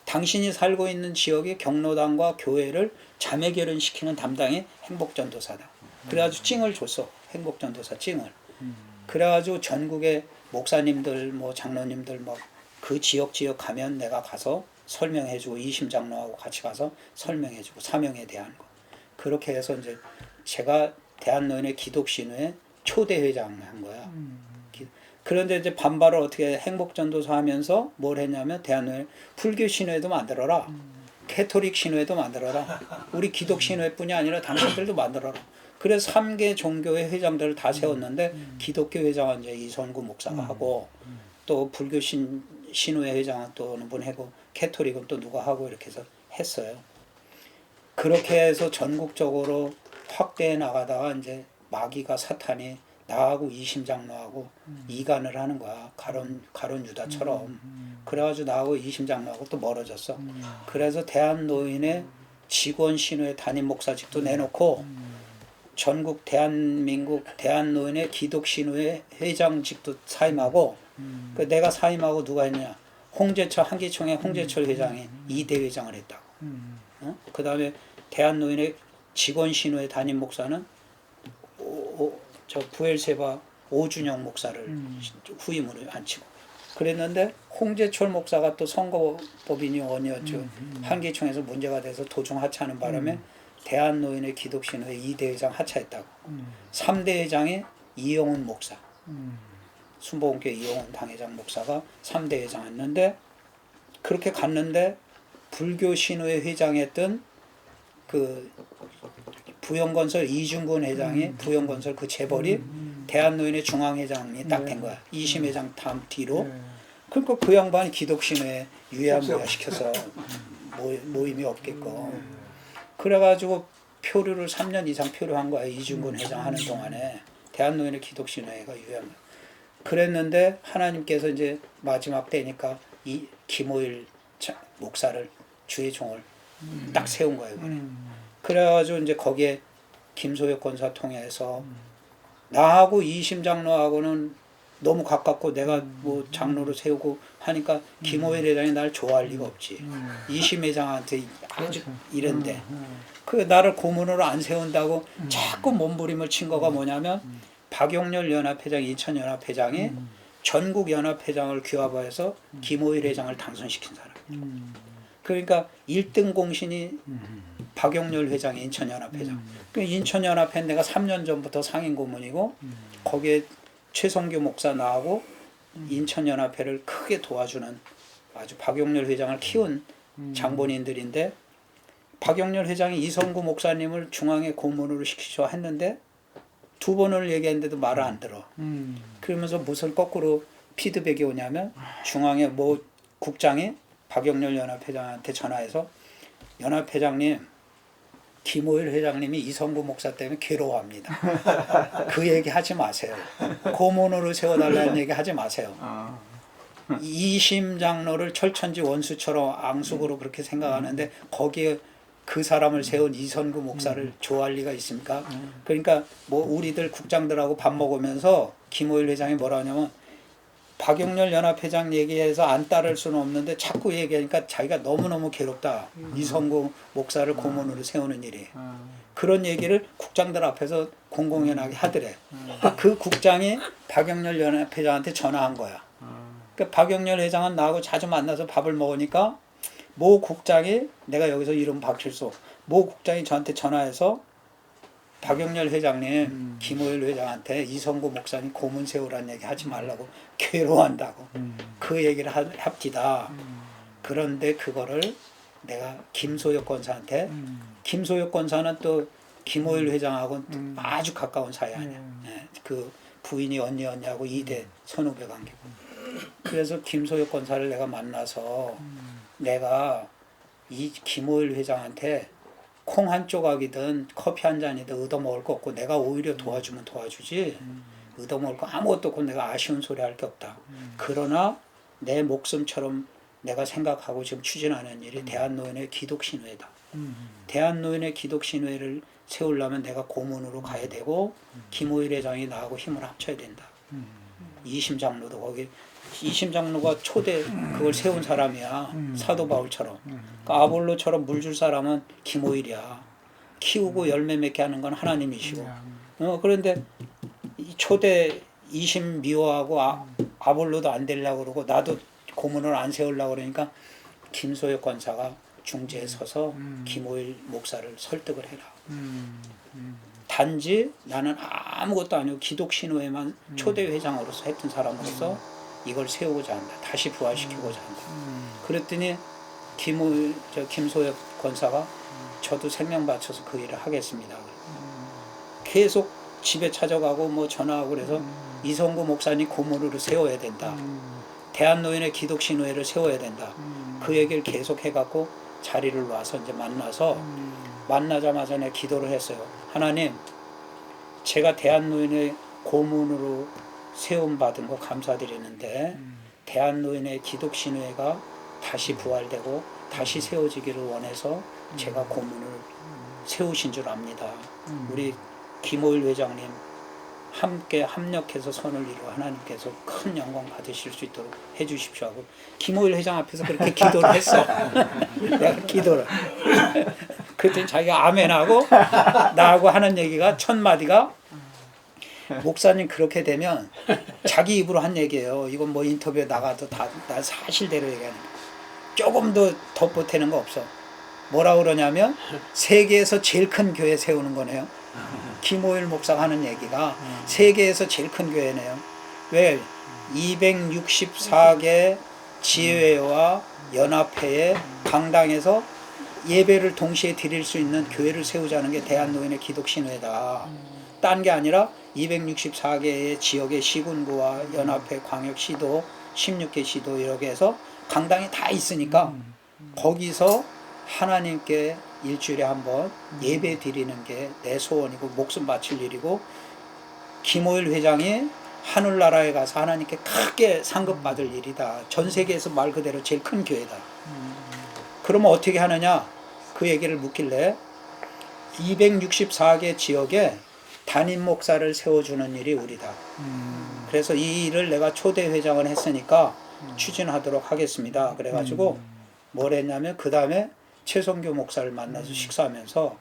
당신이 살고 있는 지역의 경로당과 교회를 자매결연 시키는 담당이 행복전도사다. 그래가지고 찡을 줬어. 행복전도사 찡을. 그래가지고 전국의 목사님들 뭐 장로님들 뭐 그 지역 가면 내가 가서 설명해주고 이심장로하고 같이 가서 설명해주고 사명에 대한 거. 그렇게 해서 이제 제가 대한노인의 기독신회 초대 회장을 한 거야. 그런데 이제 반발을 어떻게 행복전도사 하면서 뭘 했냐면 대한노인 불교 신회도 만들어라. 캐토릭 신회도 만들어라. 우리 기독 신회뿐이 아니라 당신들도 만들어라. 그래서 3개 종교의 회장들을 다 세웠는데 기독교 회장은 이제 이선구 목사가 하고 또 불교 신회 회장은 또 어느 분 하고 캐토릭은 또 누가 하고 이렇게 해서 했어요. 그렇게 해서 전국적으로 확대해 나가다가 이제 마귀가 사탄이 나하고 이심장로하고 이간을 하는 거야. 가론 유다처럼. 그래가지고 나하고 이심장로하고 또 멀어졌어. 그래서 대한노인의 직원 신회 담임 목사직도 내놓고 전국 대한민국 대한노인의 기독신회 회장직도 사임하고 그 내가 사임하고 누가 했냐? 홍재철 한기총의 홍재철 회장이 2대 회장을 했다고. 그 다음에 대한노인의 직원신회 담임 목사는 저 부엘세바 오준영 목사를 후임으로 앉히고 그랬는데 홍재철 목사가 또 선거법인이 원이었죠. 한기총에서 문제가 돼서 도중 하차하는 바람에 대한노인의 기독신회 2대 회장 하차했다고. 3대 회장이 이영훈 목사. 순복음교회 이영훈 당회장 목사가 3대 회장 했는데 그렇게 갔는데 불교 신회 회장했던 그 부영건설 이중근 회장이 부영건설 그 재벌이 대한노인의 중앙회장이 딱 된 거야. 이심회장 다음 뒤로. 그러니까 그 양반이 기독신회에 유야무야 시켜서 모임이 없겠고. 그래가지고 표류를 3년 이상 표류한 거야. 이중근 회장 하는 동안에. 대한노인의 기독신회가 유야무야. 그랬는데 하나님께서 이제 마지막 때니까 이 김호일 목사를 주의 종을 딱 세운 거예요. 그래가지고 이제 거기에 김소혁 권사 통해서 나하고 이심장로하고는 너무 가깝고 내가 뭐 장로로 세우고 하니까 김호일 회장이 날 좋아할 리가 없지. 이심 회장한테 아주 이런데 그 나를 고문으로 안 세운다고 자꾸 몸부림을 친 거가 뭐냐면 박용렬 연합회장 인천연합회장이 전국연합회장을 규합해서 김호일 회장을 당선시킨 사람. 그러니까 1등 공신이 박용렬 회장이 인천연합회장. 그 인천연합회 내가 3년 전부터 상임 고문이고 거기에 최성규 목사 나하고 인천연합회를 크게 도와주는 아주 박용렬 회장을 키운 장본인들인데 박용렬 회장이 이성구 목사님을 중앙에 고문으로 시키려 했는데 2번을 얘기했는데도 말을 안 들어. 그러면서 무슨 거꾸로 피드백이 오냐면 중앙에 뭐 국장이 박용렬 연합회장한테 전화해서 연합회장님 김호일 회장님이 이성구 목사 때문에 괴로워합니다. 그 얘기 하지 마세요. 고문으로 세워달라는 얘기 하지 마세요. 이심 장로를 철천지 원수처럼 앙숙으로 그렇게 생각하는데 거기에 그 사람을 세운 이선구 목사를 좋아할 리가 있습니까? 그러니까 뭐 우리들 국장들하고 밥 먹으면서 김호일 회장이 뭐라 하냐면 박용렬 연합회장 얘기해서 안 따를 수는 없는데 자꾸 얘기하니까 자기가 너무너무 괴롭다. 이선구 목사를 고문으로 세우는 일이. 그런 얘기를 국장들 앞에서 공공연하게 하더래. 그 국장이 박용렬 연합회장한테 전화한 거야. 그러니까 박용렬 회장은 나하고 자주 만나서 밥을 먹으니까 모 국장이, 내가 여기서 이름 박칠수, 모 국장이 저한테 전화해서 박용렬 회장님, 김호일 회장한테 이성구 목사님 고문 세우라는 얘기 하지 말라고 괴로워한다고 그 얘기를 합디다. 그런데 그거를 내가 김소혁 권사한테, 김소혁 권사는 또 김호일 회장하고 아주 가까운 사이 아니야. 예, 그 부인이 언니하고 2대 선후배 관계고. 그래서 김소혁 권사를 내가 만나서 내가 이 김호일 회장한테 콩 한 조각이든 커피 한 잔이든 얻어먹을 거 없고 내가 오히려 도와주면 도와주지 얻어먹을 거 아무것도 없고 내가 아쉬운 소리 할 게 없다. 그러나 내 목숨처럼 내가 생각하고 지금 추진하는 일이 대한노인의 기독신회다. 대한노인의 기독신회를 세우려면 내가 고문으로 가야 되고 김호일 회장이 나하고 힘을 합쳐야 된다. 이심장로도 거기 이심장로가 초대 그걸 세운 사람이야. 사도 바울처럼. 그러니까 아볼로처럼 물 줄 사람은 김호일이야. 키우고 열매 맺게 하는 건 하나님이시고. 그런데 이 초대 이심 미워하고 아볼로도 안 되려고 그러고 나도 고문을 안 세우려고 그러니까 김소혁 권사가 중재에 서서 김호일 목사를 설득을 해라. 단지 나는 아무것도 아니고 기독신호에만 초대 회장으로서 했던 사람으로서 이걸 세우고자 한다. 다시 부활시키고자 한다. 그랬더니 김소혁 권사가 저도 생명 바쳐서 그 일을 하겠습니다. 계속 집에 찾아가고 뭐 전화하고 그래서 이성구 목사님 고문으로 세워야 된다. 대한노인의 기독신호회를 세워야 된다. 그 얘기를 계속 해갖고 자리를 와서 이제 만나서 만나자마자 내가 기도를 했어요. 하나님, 제가 대한노인의 고문으로 세움받은 거 감사드리는데 대한노인의 기독신회가 다시 부활되고 다시 세워지기를 원해서 제가 고문을 세우신 줄 압니다. 우리 김호일 회장님 함께 합력해서 선을 이루어 하나님께서 큰 영광 받으실 수 있도록 해주십시오 하고 김호일 회장 앞에서 그렇게 기도를 했어. 내가 기도를. 그랬더니 자기가 아멘하고 나하고 하는 얘기가 첫 마디가 목사님 그렇게 되면 자기 입으로 한 얘기예요. 이건 뭐 인터뷰에 나가도 다 사실대로 얘기하는 거예요. 조금도 덧보태는 거 없어. 뭐라 그러냐면 세계에서 제일 큰 교회 세우는 거네요. 김호일 목사가 하는 얘기가 세계에서 제일 큰 교회네요. 왜? 264개 지회와 연합회의 강당에서 예배를 동시에 드릴 수 있는 교회를 세우자는 게 대한노인의 기독신회다. 딴 게 아니라 264개의 지역의 시군구와 연합회, 광역시도, 16개 시도 이렇게 해서 강당이 다 있으니까 거기서 하나님께 일주일에 한 번 예배 드리는 게 내 소원이고 목숨 바칠 일이고 김호일 회장이 하늘나라에 가서 하나님께 크게 상급받을 일이다. 전 세계에서 말 그대로 제일 큰 교회다. 그러면 어떻게 하느냐? 그 얘기를 묻길래 264개 지역에 담임 목사를 세워주는 일이 우리다. 그래서 이 일을 내가 초대 회장을 했으니까 추진하도록 하겠습니다. 그래가지고 뭘 했냐면 그 다음에 최성규 목사를 만나서 식사하면서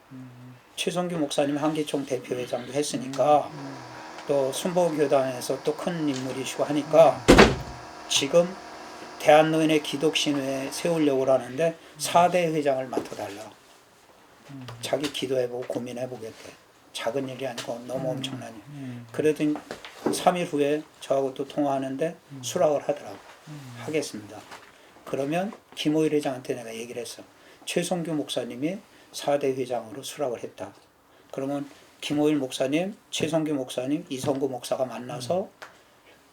최성규 목사님 한기총 대표회장도 했으니까 또 순복교단에서 또 큰 인물이시고 하니까 지금 대한노인의 기독신회 세우려고 하는데 4대 회장을 맡아달라. 자기 기도해보고 고민해보겠대. 작은 일이 아니고 너무 엄청나니. 그래도 3일 후에 저하고 또 통화하는데 수락을 하더라고. 하겠습니다. 그러면 김호일 회장한테 내가 얘기를 했어. 최성규 목사님이 4대 회장으로 수락을 했다. 그러면 김호일 목사님, 최성규 목사님, 이성구 목사가 만나서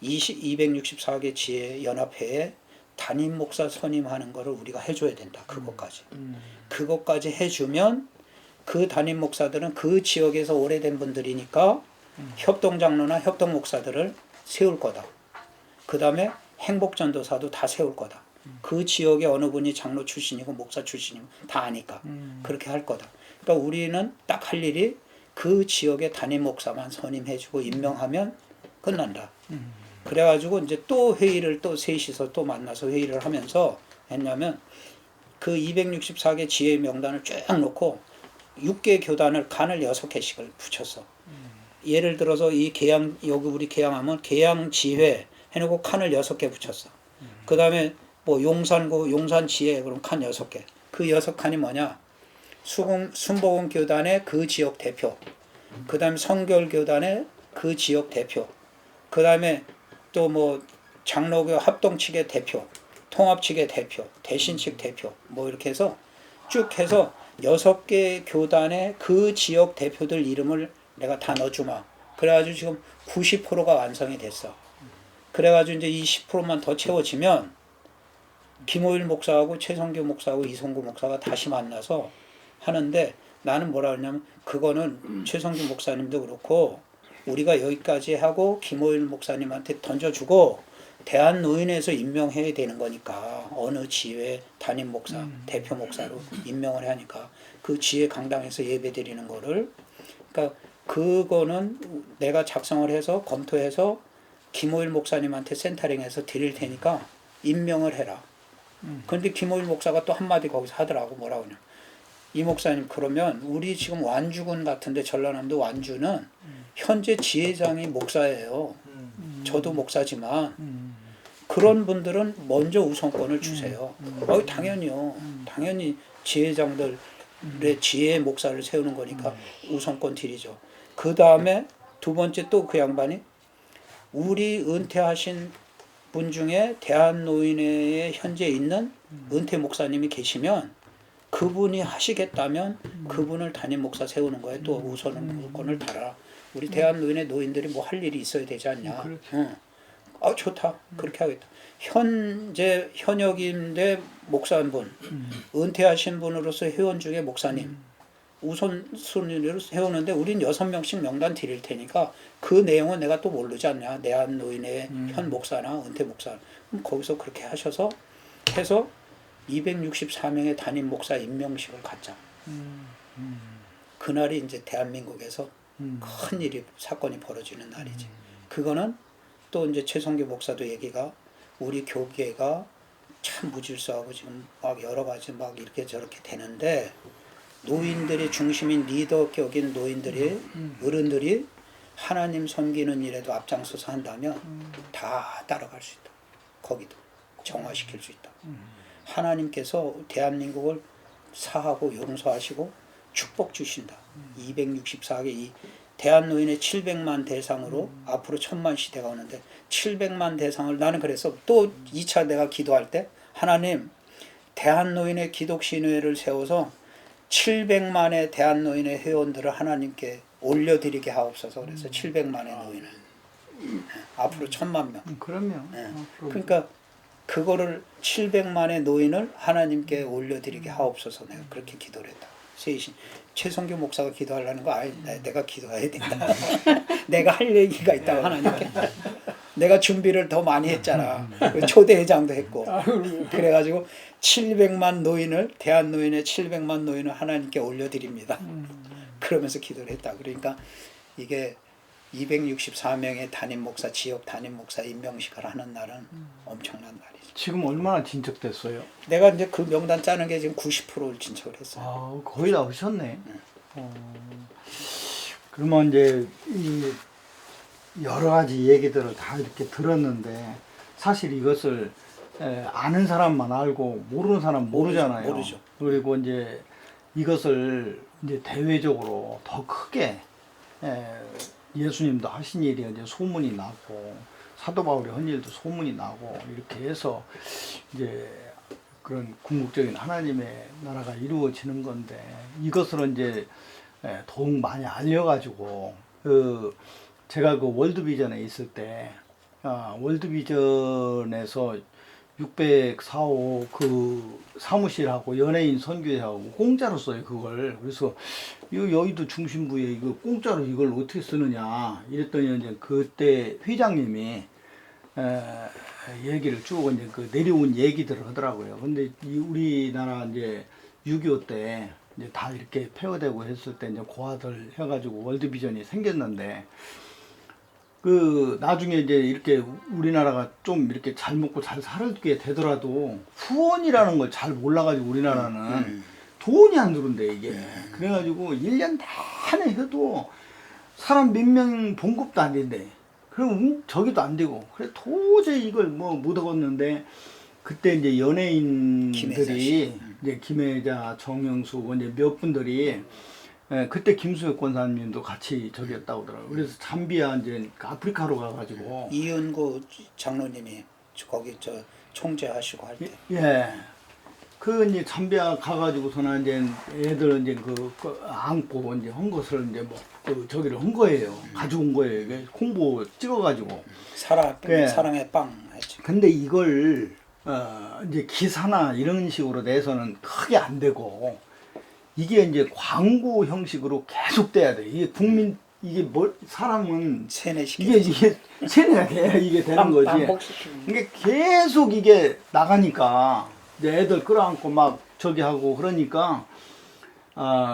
264개 지회 연합회에 담임 목사 선임하는 거를 우리가 해줘야 된다. 그것까지. 그것까지 해주면 그 담임 목사들은 그 지역에서 오래된 분들이니까 협동장로나 협동목사들을 세울 거다. 그 다음에 행복전도사도 다 세울 거다. 그 지역에 어느 분이 장로 출신이고 목사 출신이고 다 아니까 그렇게 할 거다. 그러니까 우리는 딱 할 일이 그 지역의 담임 목사만 선임해주고 임명하면 끝난다. 그래가지고 이제 또 회의를 또 셋이서 또 만나서 회의를 하면서 했냐면 그 264개 지혜 명단을 쭉 놓고 6개 교단을 칸을 6개씩을 붙였어. 예를 들어서 이 계양, 여기 우리 계양하면 계양지회 해놓고 칸을 6개 붙였어. 그 다음에 뭐 용산구, 용산지회 그럼 칸 6개. 그 6칸이 뭐냐? 순복음 교단의 그 지역 대표. 그 다음에 성결교단의 그 지역 대표. 그 다음에 또 뭐 장로교 합동 측의 대표, 통합 측의 대표, 대신 측 대표, 뭐 이렇게 해서 쭉 해서 6개 교단의 그 지역 대표들 이름을 내가 다 넣어주마. 그래가지고 지금 90%가 완성이 됐어. 그래가지고 이제 이 10%만 더 채워지면 김호일 목사하고 최성규 목사하고 이성구 목사가 다시 만나서 하는데 나는 뭐라 그러냐면 그거는 최성규 목사님도 그렇고 우리가 여기까지 하고 김호일 목사님한테 던져주고 대한노인에서 임명해야 되는 거니까 어느 지회 담임 목사, 대표 목사로 임명을 하니까 그 지회 강당에서 예배 드리는 거를 그러니까 그거는 내가 작성을 해서 검토해서 김호일 목사님한테 센터링해서 드릴 테니까 임명을 해라. 그런데 김호일 목사가 또 한마디 거기서 하더라고. 뭐라고 그러냐. 이 목사님 그러면 우리 지금 완주군 같은데 전라남도 완주는 현재 지회장이 목사예요. 저도 목사지만 그런 분들은 먼저 우선권을 주세요. 당연히요. 당연히 지회장들의 지혜 목사를 세우는 거니까 우선권 드리죠. 그 다음에 두 번째 또 그 양반이 우리 은퇴하신 분 중에 대한노인회에 현재 있는 은퇴 목사님이 계시면 그분이 하시겠다면 그분을 담임 목사 세우는 거에 또 우선권을 달아. 우리 대한노인회 노인들이 뭐 할 일이 있어야 되지 않냐. 좋다. 그렇게 하겠다. 현재 현역인데 목사분, 은퇴하신 분으로서 회원 중에 목사님 우선순위로 세우는데 우린 6명씩 명단 드릴 테니까 그 내용은 내가 또 모르지 않냐. 대한노인회 현 목사나 은퇴 목사. 그럼 거기서 그렇게 하셔서 해서 264명의 담임 목사 임명식을 갖자. 그날이 이제 대한민국에서 큰 일이 사건이 벌어지는 날이지. 그거는 또 이제 최성규 목사도 얘기가 우리 교계가 참 무질서하고 지금 막 여러 가지 막 이렇게 저렇게 되는데 노인들이 중심인 리더격인 노인들이 어른들이 하나님 섬기는 일에도 앞장서서 한다면 다 따라갈 수 있다. 거기도 정화시킬 수 있다. 하나님께서 대한민국을 사하고 용서하시고 축복 주신다. 264개 이 대한노인의 700만 대상으로 앞으로 1000만 시대가 오는데 700만 대상을 나는 그래서 또 2차 내가 기도할 때 하나님 대한노인의 기독신회를 세워서 700만의 대한노인의 회원들을 하나님께 올려드리게 하옵소서. 그래서 700만의 노인을 앞으로 1000만 명. 그럼요. 그러니까 그거를 700만의 노인을 하나님께 올려드리게 하옵소서. 내가 그렇게 기도를 했다. 셋이 최성규 목사가 기도하려는 거 아니 내가 기도해야 된다. 내가 할 얘기가 있다고 하나님께. 내가 준비를 더 많이 했잖아. 초대회장도 했고. 그래가지고 700만 노인을 대한노인의 700만 노인을 하나님께 올려드립니다. 그러면서 기도를 했다. 그러니까 이게 264명의 담임 목사, 지역 담임 목사 임명식을 하는 날은 엄청난 날이죠. 지금 얼마나 진척됐어요? 내가 이제 그 명단 짜는 게 지금 90%를 진척을 했어요. 거의 다 오셨네. 그러면 이제 이 여러 가지 얘기들을 다 이렇게 들었는데 사실 이것을 아는 사람만 알고 모르는 사람 모르잖아요. 모르죠. 그리고 이제 이것을 이제 대외적으로 더 크게 예수님도 하신 일이 이제 소문이 나고 사도 바울의 한 일도 소문이 나고 이렇게 해서 이제 그런 궁극적인 하나님의 나라가 이루어지는 건데 이것을 이제 더욱 많이 알려가지고 제가 그 월드비전에 있을 때 월드비전에서 604호 그 사무실하고 연예인 선교회하고 공짜로 써요 그걸. 그래서 이 여의도 중심부에 이거 공짜로 이걸 어떻게 쓰느냐 이랬더니 이제 그때 회장님이 얘기를 쭉 이제 그 내려온 얘기들을 하더라고요. 근데 이 우리나라 이제 6.25 때 이제 다 이렇게 폐허되고 했을 때 이제 고아들 해가지고 월드비전이 생겼는데 그 나중에 이제 이렇게 우리나라가 좀 이렇게 잘 먹고 잘 살게 되더라도 후원이라는 걸 잘 몰라가지고 우리나라는 돈이 안 들어온대 이게. 그래가지고 1년 내내 해도 사람 몇 명 봉급도 안 된대. 그럼 저기도 안 되고 그래 도저히 이걸 뭐 못 하겠는데 그때 이제 연예인들이 이제 김혜자, 정영수 이제 몇 분들이 그때 김수혁 권사님도 같이 저기였다고 하더라고요. 그래서 잠비아 이제 아프리카로 가가지고 이은구 장로님이 거기 저 총재하시고 할 때. 예. 그 이제 잠비아 가가지고서는 이제 애들 이제 그 안고 이제 한 것을 이제 뭐 그 저기를 한 거예요. 가져온 거예요. 이게 홍보 찍어가지고. 예. 사랑의 빵 했지. 근데 이걸 이제 기사나 이런 식으로 내서는 크게 안 되고 이게 이제 광고 형식으로 계속 돼야 돼. 이게 국민 이게 뭐 사람은 세뇌시키는 이게 세뇌가 돼야 이게 되는 거지. 이게 계속 이게 나가니까 이제 애들 끌어안고 막 저기 하고 그러니까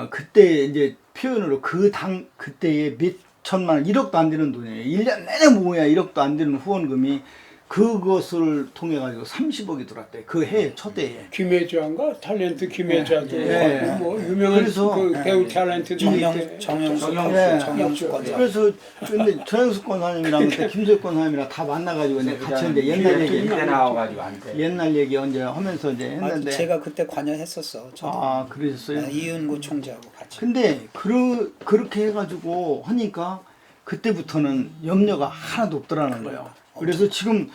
그때 이제 표현으로 그때에 몇 천만 원, 1억도 안 되는 돈이에요. 1년 내내 모아야 1억도 안 되는 후원금이 그것을 통해 가지고 30억이 들어왔대. 그 해 첫 해에. 김혜자인가 탤런트 김혜자도 예. 뭐 유명한 그래서 그 배우 탤런트 정영수 권사. 그래서 근데 정영수 권사님이랑 그때 김수혁 권사님이랑 다 만나가지고 이제 같이 이제 옛날 얘기 나와가지고 안 돼. 옛날 얘기 언제 하면서 이제 했는데 제가 그때 관여했었어. 저도. 그러셨어요? 이은구 총재하고 같이. 근데 그렇게 해가지고 하니까 그때부터는 염려가 하나도 없더라는 거예요. 그래서 지금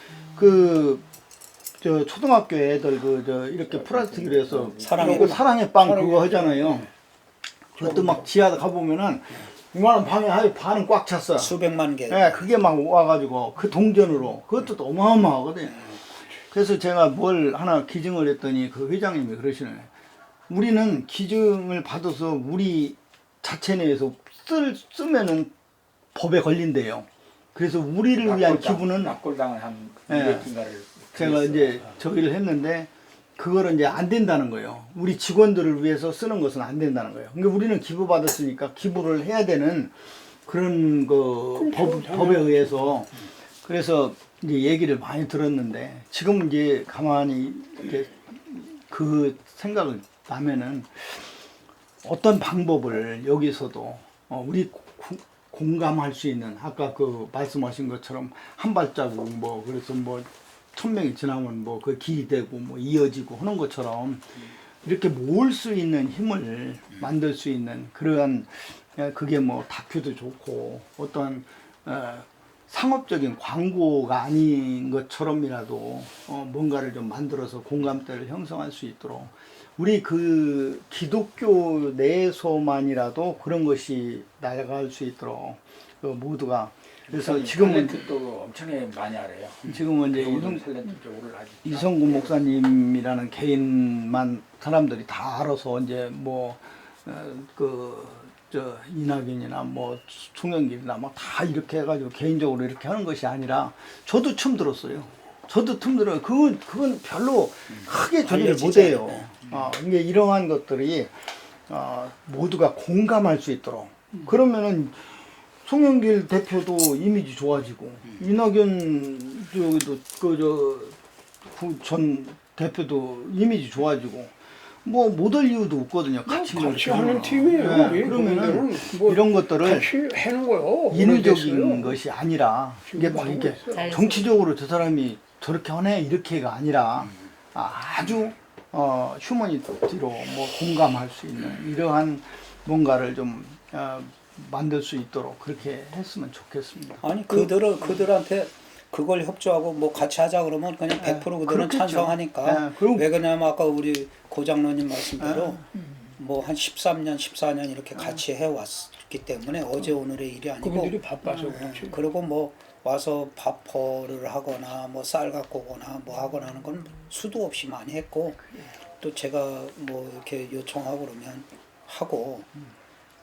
저 초등학교 애들 이렇게 플라스틱으로 해서 사랑의 빵 그거 하잖아요. 그것도 막 지하 가보면은 이만한 방에 하여 반은 꽉 찼어. 수백만 개. 예, 그게 막 와가지고 그 동전으로 그것도 또 어마어마하거든. 그래서 제가 뭘 하나 기증을 했더니 그 회장님이 그러시네. 우리는 기증을 받아서 우리 자체 내에서 쓰면은 법에 걸린대요. 그래서 우리를 위한 기부는 낙골당을 한 예. 200인가를 제가 이제 저기를 했는데 그거를 이제 안 된다는 거예요. 우리 직원들을 위해서 쓰는 것은 안 된다는 거예요. 그러니까 우리는 기부 받았으니까 기부를 해야 되는 그런 법에 의해서 그래서 이제 얘기를 많이 들었는데 지금 이제 가만히 이렇게 그 생각을 나면은 어떤 방법을 여기서도 우리 공감할 수 있는 아까 그 말씀하신 것처럼 한 발자국 뭐 그래서 뭐 1000명이 지나면 뭐 그 길이 되고 뭐 이어지고 하는 것처럼 이렇게 모을 수 있는 힘을 만들 수 있는 그러한 그게 뭐 다큐도 좋고 어떤 상업적인 광고가 아닌 것처럼이라도 뭔가를 좀 만들어서 공감대를 형성할 수 있도록 우리 그 기독교 내에서만이라도 그런 것이 나아갈 수 있도록 모두가 그래서 지금은 또 엄청 많이 알아요. 지금은 이제 탤런트 쪽으로 아주 이성구 목사님이라는 개인만 사람들이 다 알아서 이제 뭐 저 이낙연이나 뭐 송영길이나 막 다 이렇게 해가지고 개인적으로 이렇게 하는 것이 아니라 저도 처음 들었어요. 저도 처음 들어요. 그건 별로 크게 전개를 못해요. 이게 이러한 것들이 모두가 공감할 수 있도록 그러면은 송영길 대표도 이미지 좋아지고 이낙연 전 대표도 이미지 좋아지고 뭐 못할 이유도 없거든요. 같이 하는 팀이에요. 네, 그러면은 뭐 이런 것들을 같이 해는 거요. 인위적인 것이 아니라 이게 막 하고 이렇게 있어요. 정치적으로 저 사람이 저렇게 하네 이렇게가 아니라 아주 휴머니티로 뭐 공감할 수 있는 이러한 뭔가를 좀 만들 수 있도록 그렇게 했으면 좋겠습니다. 아니 그들한테 그걸 협조하고 뭐 같이 하자 그러면 그냥 100% 그들은 그렇겠죠. 찬성하니까. 그리고 왜 그러냐면 아까 우리 고장로님 말씀대로 뭐 한 13년, 14년 이렇게 같이 해왔기 때문에 어제 오늘의 일이 아니고 그분들이 바빠서 그렇지. 그리고 뭐 와서 밥포를 하거나 뭐 쌀 갖고 오거나 뭐 하거나 하는 건 수도 없이 많이 했고 또 제가 뭐 이렇게 요청하고 그러면 하고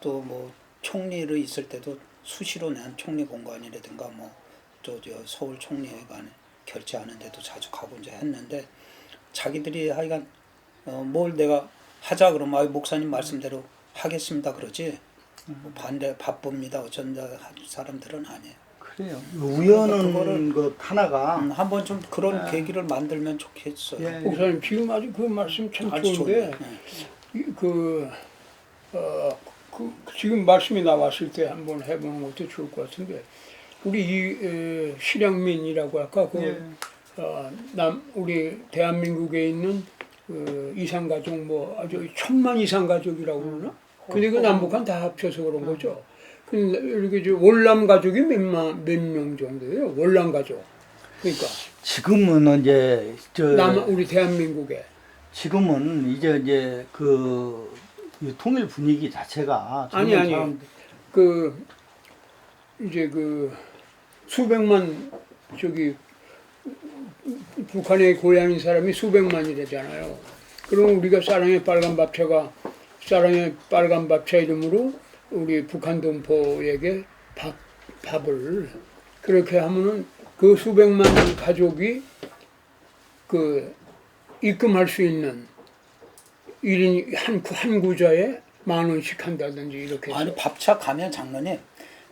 또 뭐 총리를 있을 때도 수시로 난 총리 공관이라든가 뭐 또 저 서울 총리회관 결제하는 데도 자주 가고 이제 했는데 자기들이 하여간 뭘 내가 하자 그러면 아, 목사님 말씀대로 하겠습니다 그러지 뭐 반대 바쁩니다 어쩐다 할 사람들은 아니에요. 그래요. 우연한 그거를- 것 하나가 한번 좀 그런 계기를 만들면 좋겠어요. 예. 목사님 지금 아주 그 말씀 참 아주 좋은데 좋은데. 그 지금 말씀이 나왔을 때 한번 해보는 것도 좋을 것 같은데 우리 이 실향민이라고 할까 우리 대한민국에 있는 그 이산가족 뭐 아주 1000만 이산가족이라고 그러나? 근데 그 남북한 다 합쳐서 그런 거죠. 근데 이렇게 월남 가족이 몇 명 정도예요? 월남 가족. 그러니까 지금은 이제 우리 대한민국에 지금은 이제 이 통일 분위기 자체가 아니 젊은 사람들- 그 이제 그 수백만 저기 북한의 고향인 사람이 수백만이래잖아요. 그럼 우리가 사랑의 빨간 밥차 이름으로 우리 북한 동포에게 밥을 그렇게 하면은 그 수백만 가족이 그 입금할 수 있는 1인 한 구자에 10,000원씩 한다든지 이렇게 해서. 아니 밥차 가면 장로님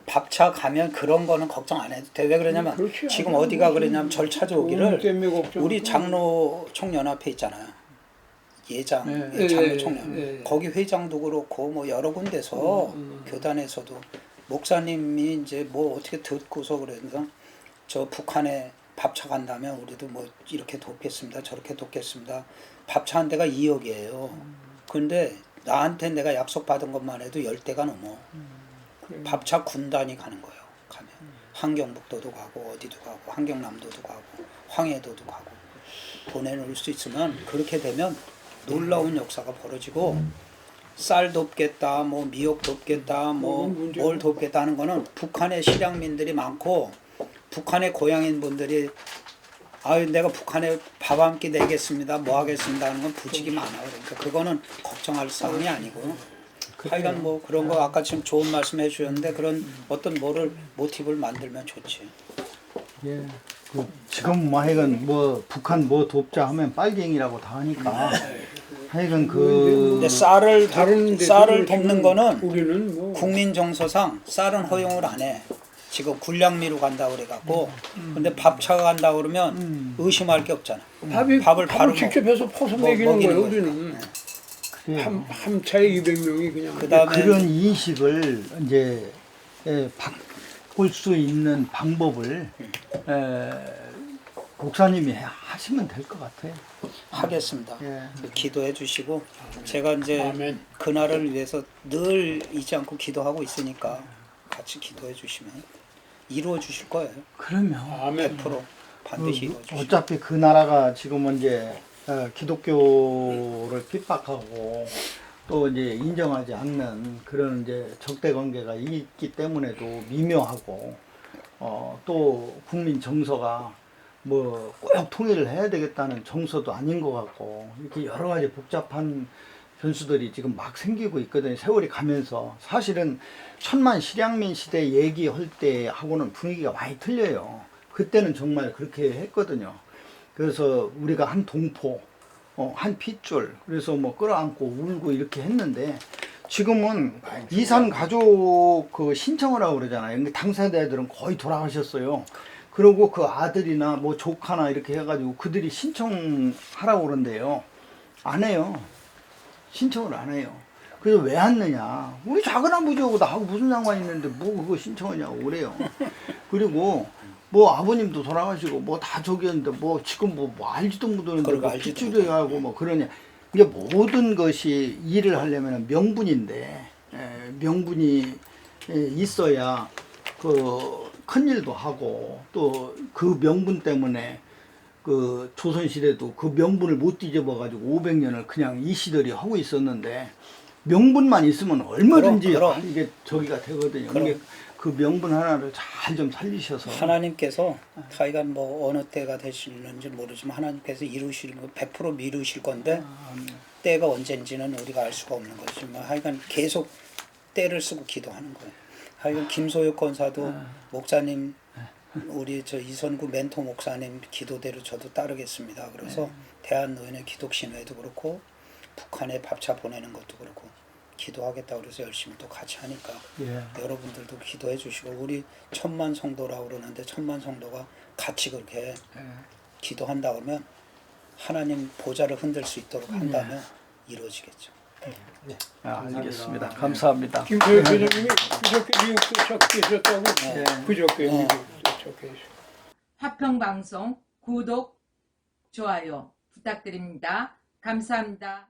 밥차 가면 그런 거는 걱정 안 해도 돼. 왜 그러냐면 그렇지. 지금 어디가 그러냐면 절 찾아오기를 때문에 걱정. 우리 장로 총연합회 있잖아요. 예장 네. 장로 총연 네. 거기 회장도 그렇고 뭐 여러 군데서 교단에서도 목사님이 이제 뭐 어떻게 듣고서 그래서 저 북한에 밥차 간다면 우리도 뭐 이렇게 돕겠습니다 저렇게 돕겠습니다. 밥차 한 대가 2억이에요. 근데 나한테 내가 약속받은 것만 해도 10대가 넘어. 밥차 군단이 가는 거예요. 가면 한경북도도 가고 어디도 가고 한경남도도 가고 황해도도 가고 보내놓을 수 있으면 그렇게 되면 놀라운 역사가 벌어지고 쌀 돕겠다 뭐 미역 돕겠다 뭐 뭘 돕겠다 하는 거는 북한의 실향민들이 많고 북한의 고향인 분들이 아유 내가 북한에 밥 한 끼 내겠습니다 뭐 하겠습니다 하는 건 부직이 많아요. 그러니까 그거는 걱정할 사항이 아니고 하여간 뭐 그런 거 아까 지금 좋은 말씀 해주셨는데 그런 어떤 모티브를 만들면 좋지. 예. 지금 뭐 하여간 뭐 북한 뭐 돕자 하면 빨갱이라고 다 하니까 하여간 근데 쌀을 돕는 거는 우리는 뭐 국민 정서상 쌀은 허용을 안 해. 지금 군량미로 간다고 그래갖고 근데 밥차가 간다고 그러면 의심할 게 없잖아. 밥을 바로 직접 해서 퍼서 먹이는 먹이는 거예요. 거죠. 우리는 그래요. 한 차에 200명이 그냥. 그다음에 그런 인식을 이제 바꿀 수 있는 방법을 목사님이 하시면 될 것 같아요. 하겠습니다. 예. 기도해 주시고 제가 이제 아멘. 그날을 위해서 늘 잊지 않고 기도하고 있으니까 같이 기도해 주시면 이루어 주실 거예요. 그러면 아멘. 100% 반드시 이루어 주실 거예요. 어차피 그 나라가 지금은 이제 기독교를 핍박하고 또 이제 인정하지 않는 그런 이제 적대 관계가 있기 때문에도 미묘하고 또 국민 정서가 뭐 꼭 통일을 해야 되겠다는 정서도 아닌 것 같고 이렇게 여러 가지 복잡한 변수들이 지금 막 생기고 있거든요. 세월이 가면서 사실은 천만 실향민 시대 얘기할 때하고는 분위기가 많이 틀려요. 그때는 정말 그렇게 했거든요. 그래서 우리가 한 동포, 한 핏줄, 그래서 뭐 끌어안고 울고 이렇게 했는데 지금은 이산 가족 그 신청을 하고 그러잖아요. 근데 당사자들은 거의 돌아가셨어요. 그리고 그 아들이나 뭐 조카나 이렇게 해가지고 그들이 신청하라고 그런대요. 안 해요. 신청을 안 해요. 그래서 왜 하느냐. 우리 작은 아버지하고 나하고 무슨 상관이 있는데 뭐 그거 신청하냐고 그래요. 그리고 뭐 아버님도 돌아가시고 뭐 다 저기 했는데 뭐 지금 뭐 알지도 못하는데 뭐 핏줄이하고 뭐 그러냐. 이게 모든 것이 일을 하려면 명분인데 명분이 있어야 그 큰일도 하고 또 그 명분 때문에 그 조선시대도 그 명분을 못 뒤집어 가지고 500년을 그냥 이 시들이 하고 있었는데 명분만 있으면 얼마든지 그럼. 이게 저기가 되거든요. 그럼. 이게 그 명분 하나를 잘 좀 살리셔서 하나님께서 하여간 뭐 어느 때가 되시는지 모르지만 하나님께서 이루실 거 100% 미루실 건데 때가 언젠지는 우리가 알 수가 없는 거지만 하여간 계속 때를 쓰고 기도하는 거예요. 하여간 김소혁 권사도 목사님 우리 저 이선구 멘토 목사님 기도대로 저도 따르겠습니다. 그래서 대한노인의 기독신회도 그렇고 북한에 밥차 보내는 것도 그렇고 기도하겠다 그래서 열심히 또 같이 하니까 예. 여러분들도 기도해 주시고 우리 1000만 성도라고 그러는데 1000만 성도가 같이 그렇게 기도한다 그러면 하나님 보좌를 흔들 수 있도록 한다면 이루어지겠죠. 알겠습니다. 감사합니다. 김소혁 회장님이 그저께 미국 도착하셨다고 그저께 네. 미국 도착하셨어요. 화평방송 구독, 좋아요 부탁드립니다. 감사합니다.